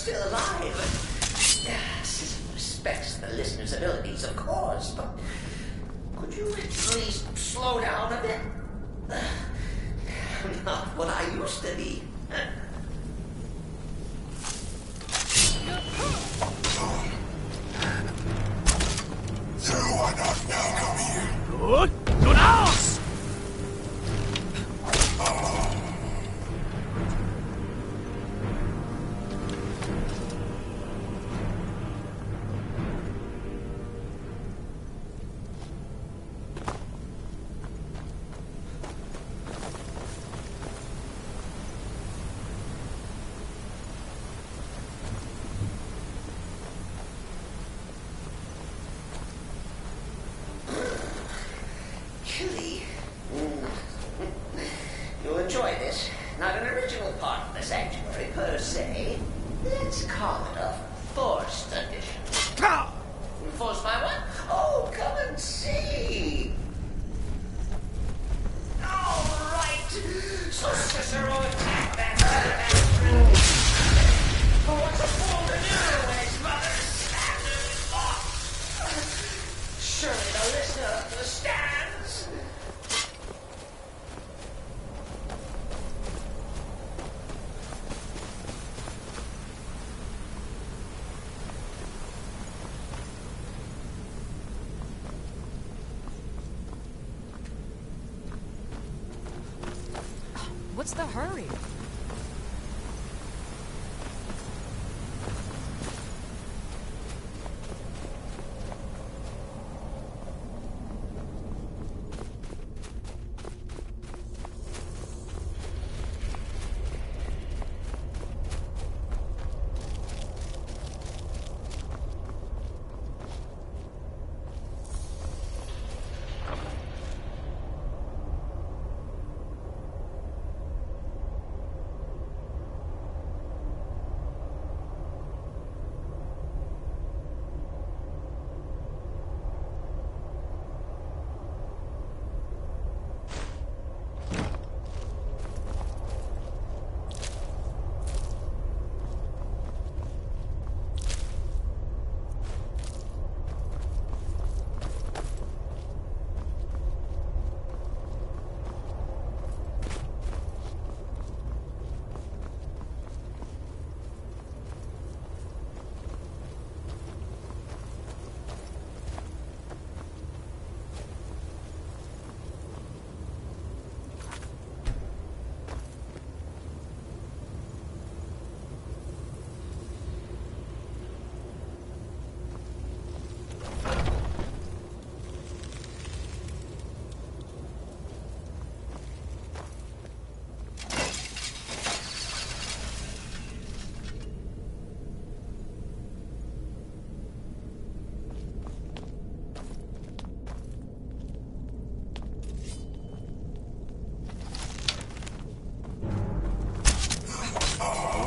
still alive. Respects the listener's abilities, of course, but could you at least slow down a bit? Not what I used to be. So why not now come here? Good. Good house! Chilly. You'll enjoy this. Not an original part of the sanctuary per se. Let's call it a forced addition. Forced by what? Oh, come and see. All right. So Cicero attacked that bastard. What's a fool to do when his mother's standard off? Surely the listener understands. What's the hurry?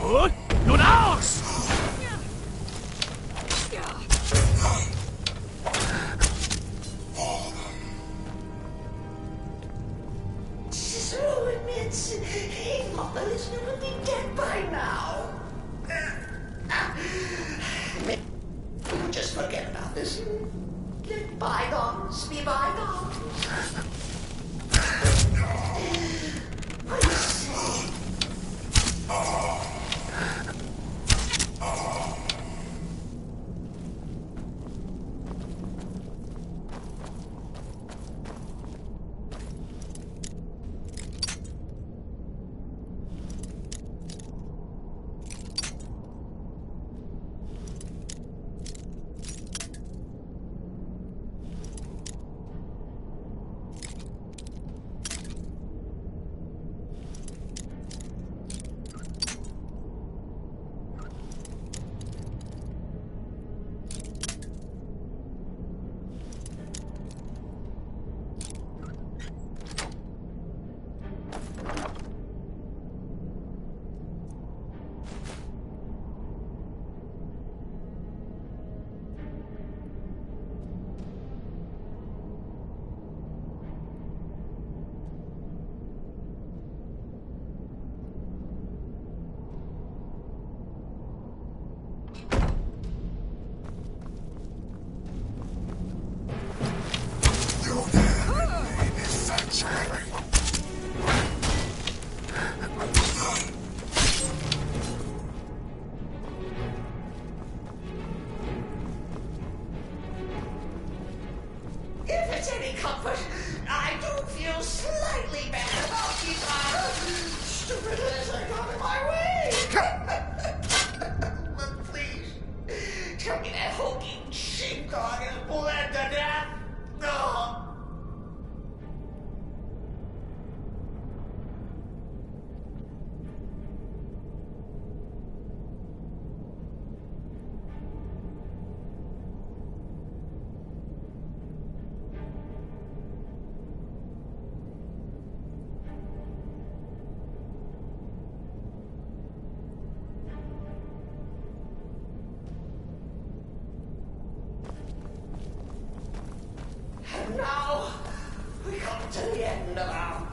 Good. Good house! Cicero admits he thought the listener would be dead by now. Just forget about this. Let bygones be bygones. What do you say?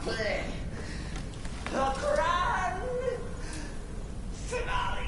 play. The grand finale.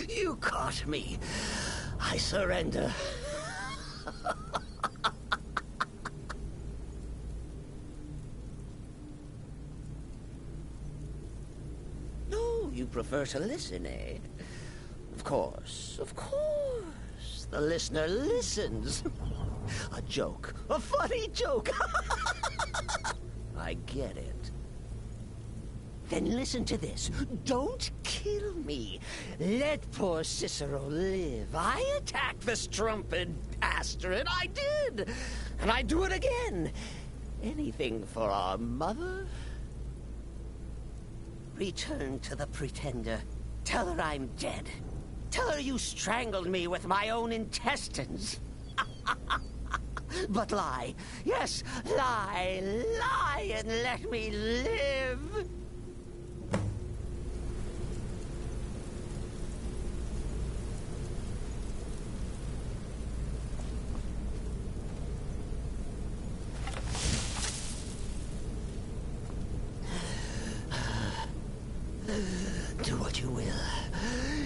You caught me. I surrender. No, you prefer to listen, eh? Of course, of course. The listener listens. A joke. A funny joke. I get it. Then listen to this. Don't kill me. Let poor Cicero live. I attacked the strumpet Astrid. I did. And I'd do it again. Anything for our mother? Return to the Pretender. Tell her I'm dead. Tell her you strangled me with my own intestines. But lie. Yes, lie. Lie and let me live. Do what you will.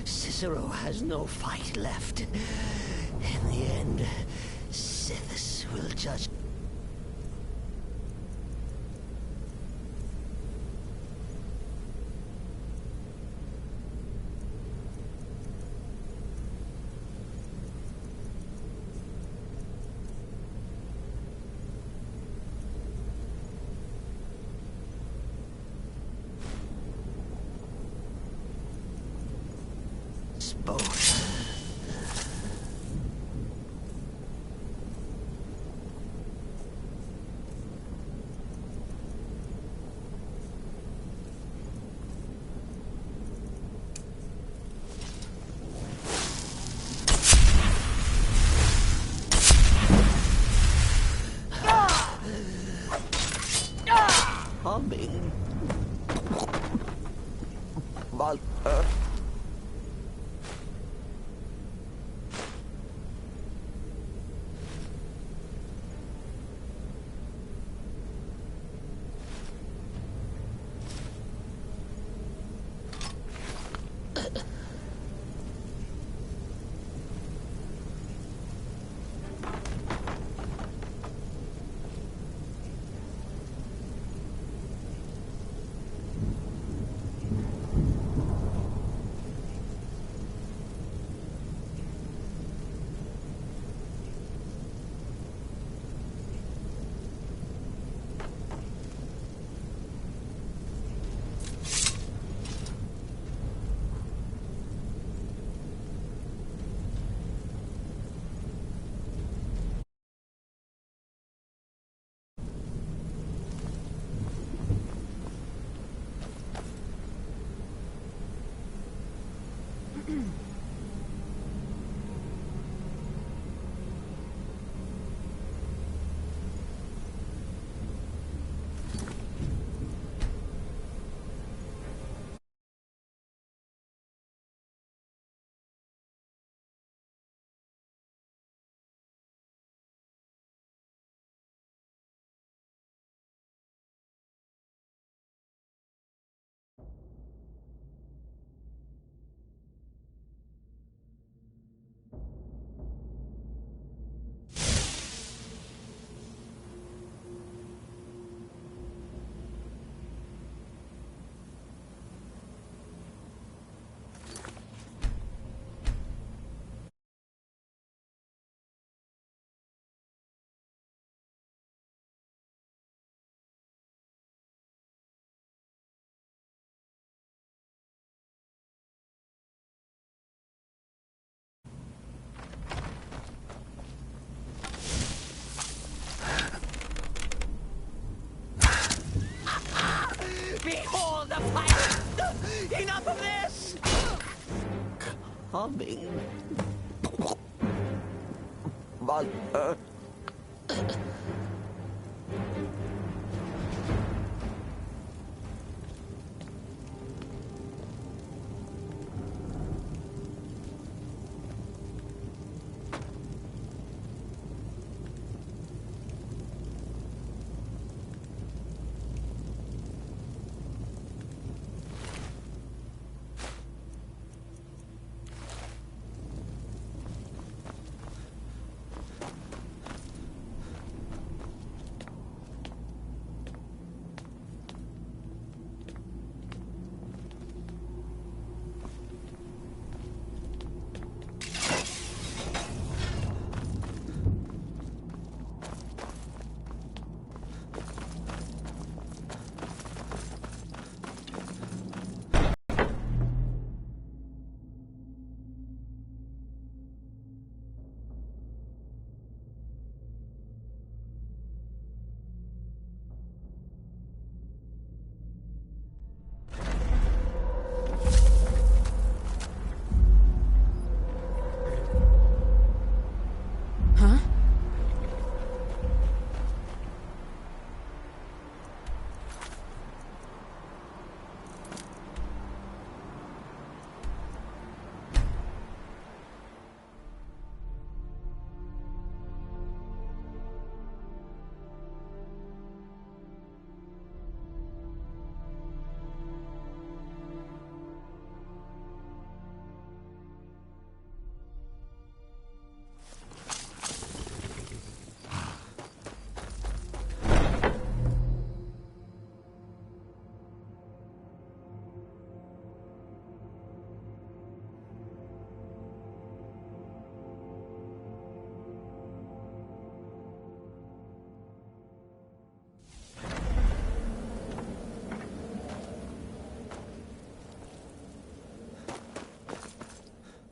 Cicero has no fight left. In the end, Sithis will judge. coming. Mother.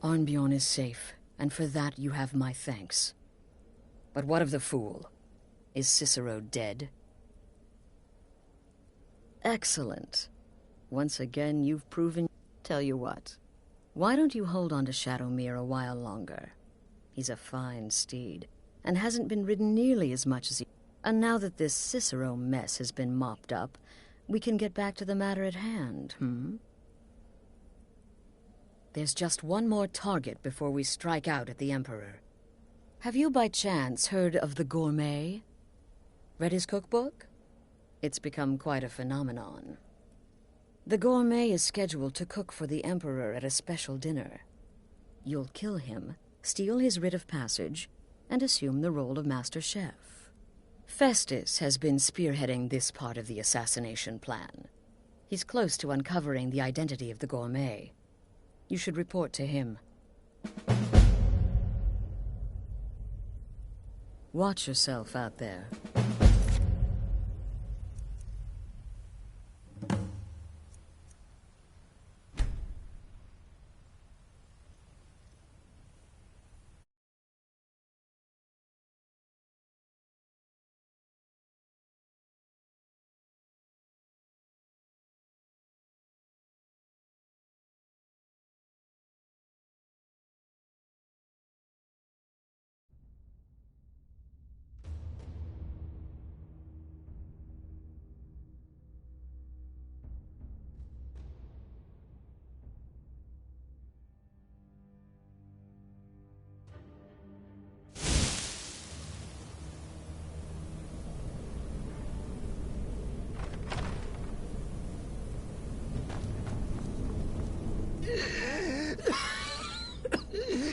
Arnbjorn is safe, and for that you have my thanks. But what of the fool? Is Cicero dead? Excellent. Once again, you've proven... Tell you what, why don't you hold on to Shadowmere a while longer? He's a fine steed, and hasn't been ridden nearly as much as he... And now that this Cicero mess has been mopped up, we can get back to the matter at hand, There's just one more target before we strike out at the Emperor. Have you by chance heard of the Gourmet? Read his cookbook? It's become quite a phenomenon. The Gourmet is scheduled to cook for the Emperor at a special dinner. You'll kill him, steal his writ of passage, and assume the role of Master Chef. Festus has been spearheading this part of the assassination plan. He's close to uncovering the identity of the Gourmet. You should report to him. Watch yourself out there.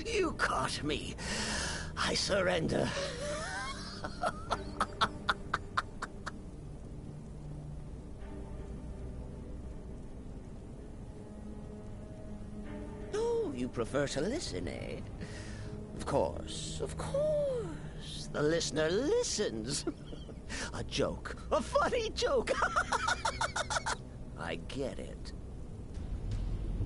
You caught me. I surrender. Oh, you prefer to listen, eh? Of course, of course. The listener listens. A joke. A funny joke. I get it.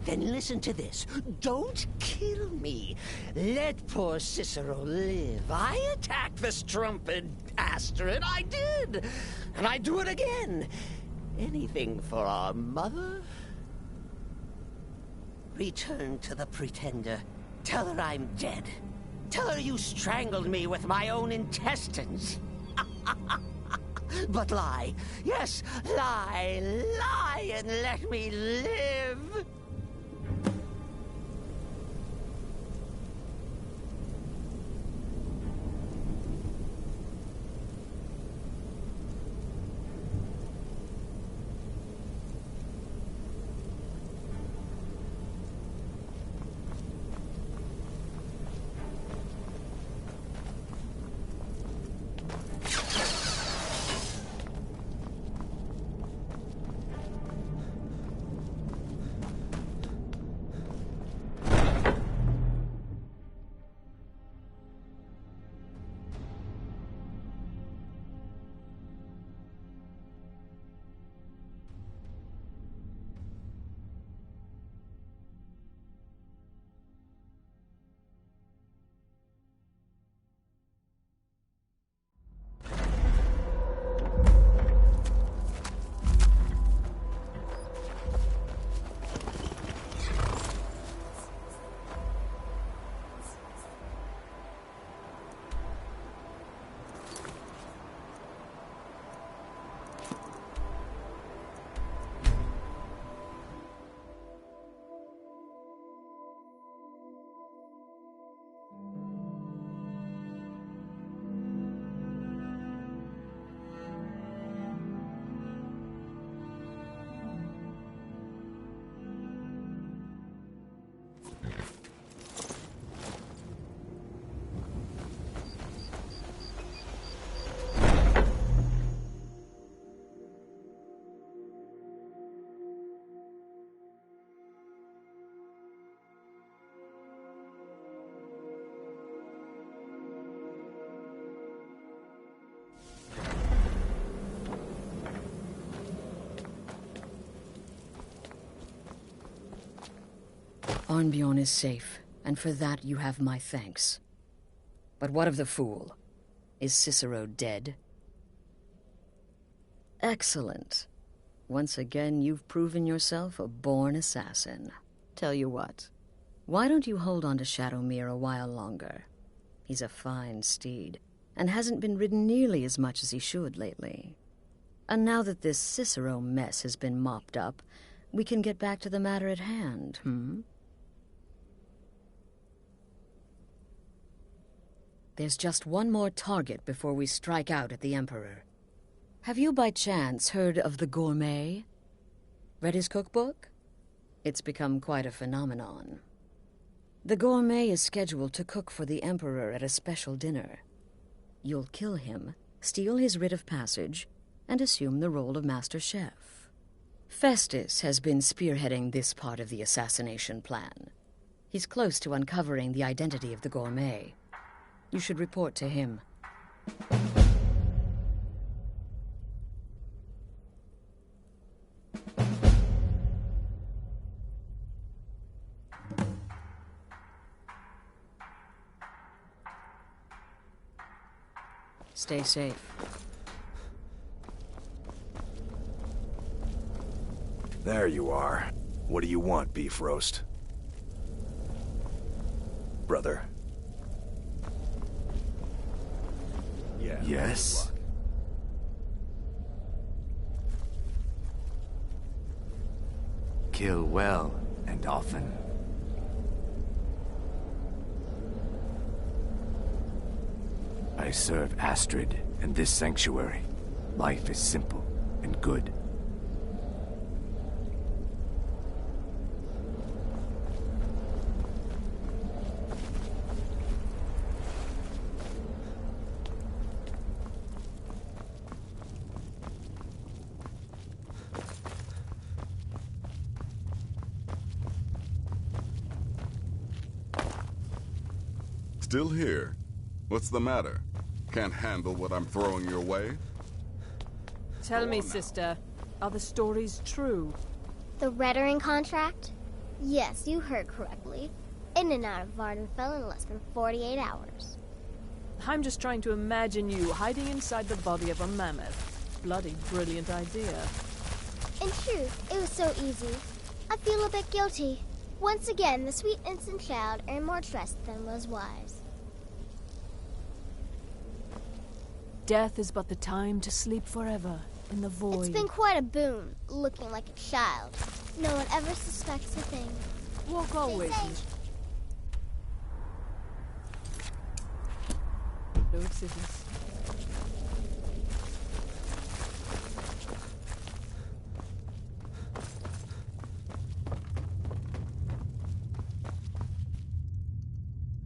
Then listen to this. Don't kill me. Let poor Cicero live. I attacked the strumpet Astrid. I did. And I do it again. Anything for our mother? Return to the Pretender Tell her I'm dead. Tell her you strangled me with my own intestines. But lie. Yes, lie. Lie and let me live. Arnbjorn is safe, and for that you have my thanks. But what of the fool? Is Cicero dead? Excellent. Once again, you've proven yourself a born assassin. Tell you what, why don't you hold on to Shadowmere a while longer? He's a fine steed, and hasn't been ridden nearly as much as he should lately. And now that this Cicero mess has been mopped up, we can get back to the matter at hand, There's just one more target before we strike out at the Emperor. Have you by chance heard of the Gourmet? Read his cookbook? It's become quite a phenomenon. The Gourmet is scheduled to cook for the Emperor at a special dinner. You'll kill him, steal his writ of passage, and assume the role of Master Chef. Festus has been spearheading this part of the assassination plan. He's close to uncovering the identity of the Gourmet. You should report to him. Stay safe. There you are. What do you want, beef roast? Brother. Yeah. Yes? Kill well and often. I serve Astrid and this sanctuary. Life is simple and good. Still here? What's the matter? Can't handle what I'm throwing your way? Tell me, sister, are the stories true? The Rettering contract? Yes, you heard correctly. In and out of Vardenfell in less than 48 hours. I'm just trying to imagine you hiding inside the body of a mammoth. Bloody brilliant idea. In truth, it was so easy. I feel a bit guilty. Once again, the sweet innocent child earned more trust than was wise. Death is but the time to sleep forever in the void. It's been quite a boon, looking like a child. No one ever suspects a thing. Walk always. No scissors.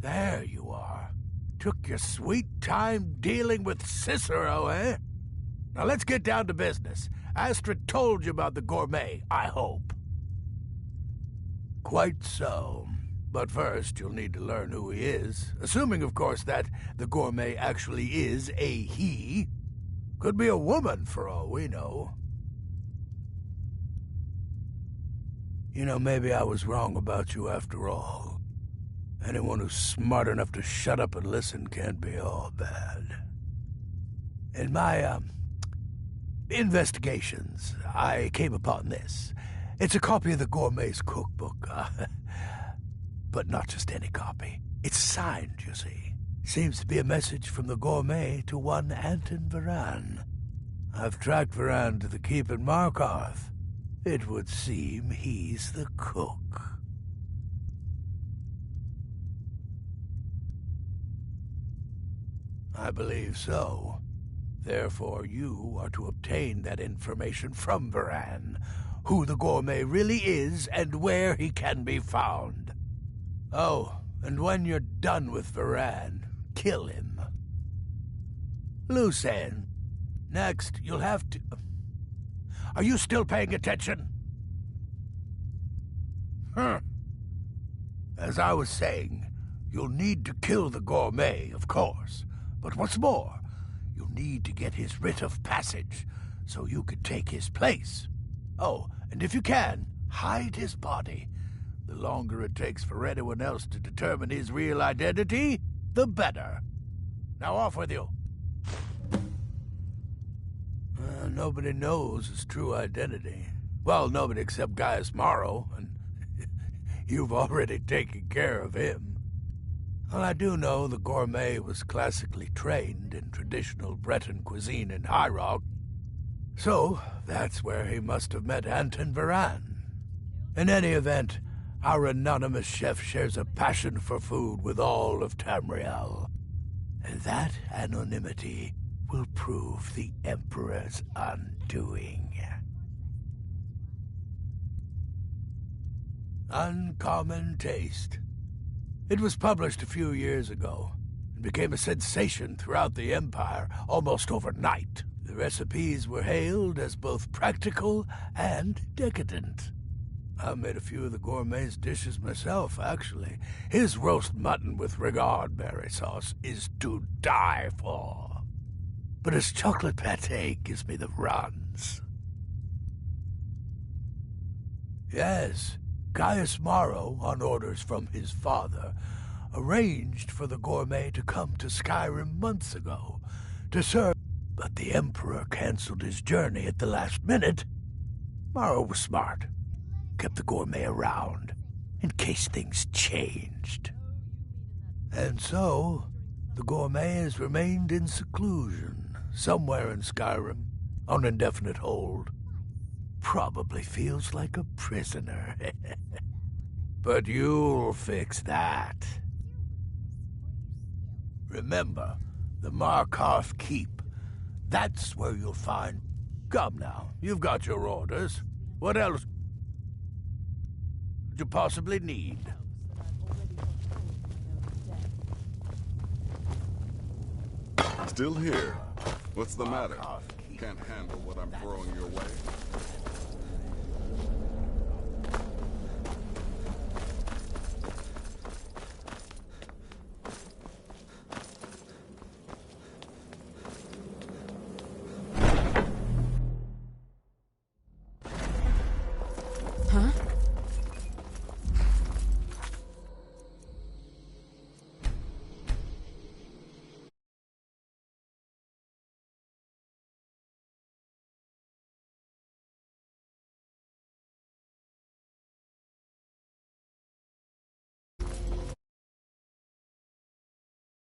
There you are. Took your sweet time dealing with Cicero, eh? Now let's get down to business. Astrid told you about the gourmet, I hope. Quite so. But first, you'll need to learn who he is. Assuming, of course, that the gourmet actually is a he. Could be a woman, for all we know. You know, maybe I was wrong about you after all. Anyone who's smart enough to shut up and listen can't be all bad. In my, investigations, I came upon this. It's a copy of the gourmet's cookbook, but not just any copy. It's signed, you see. Seems to be a message from the gourmet to one Anton Varan. I've tracked Varan to the keep in Markarth. It would seem he's the cook. I believe so. Therefore, you are to obtain that information from Varan, who the gourmet really is and where he can be found. Oh, and when you're done with Varan, kill him. Loose end. Next, you'll have to... Are you still paying attention? As I was saying, you'll need to kill the gourmet, of course. But what's more, you'll need to get his writ of passage, so you can take his place. Oh, and if you can, hide his body. The longer it takes for anyone else to determine his real identity, the better. Now off with you. Nobody knows his true identity. Well, nobody except Gaius Morrow, and you've already taken care of him. Well, I do know the gourmet was classically trained in traditional Breton cuisine in High Rock, so that's where he must have met Anton Varan. In any event, our anonymous chef shares a passion for food with all of Tamriel, and that anonymity will prove the Emperor's undoing. Uncommon Taste. It was published a few years ago and became a sensation throughout the Empire almost overnight. The recipes were hailed as both practical and decadent. I made a few of the gourmet's dishes myself, actually. His roast mutton with regard berry sauce is to die for. But his chocolate pâté gives me the runs. Yes, Gaius Morrow, on orders from his father, arranged for the gourmet to come to Skyrim months ago to serve, but the Emperor canceled his journey at the last minute. Morrow was smart, kept the gourmet around in case things changed. And so, the gourmet has remained in seclusion, somewhere in Skyrim, on indefinite hold. Probably feels like a prisoner. But you'll fix that. Remember, the Markarth Keep. That's where you'll find... Come now, you've got your orders. What else could you possibly need? Still here. What's the matter? Can't handle what I'm throwing your way?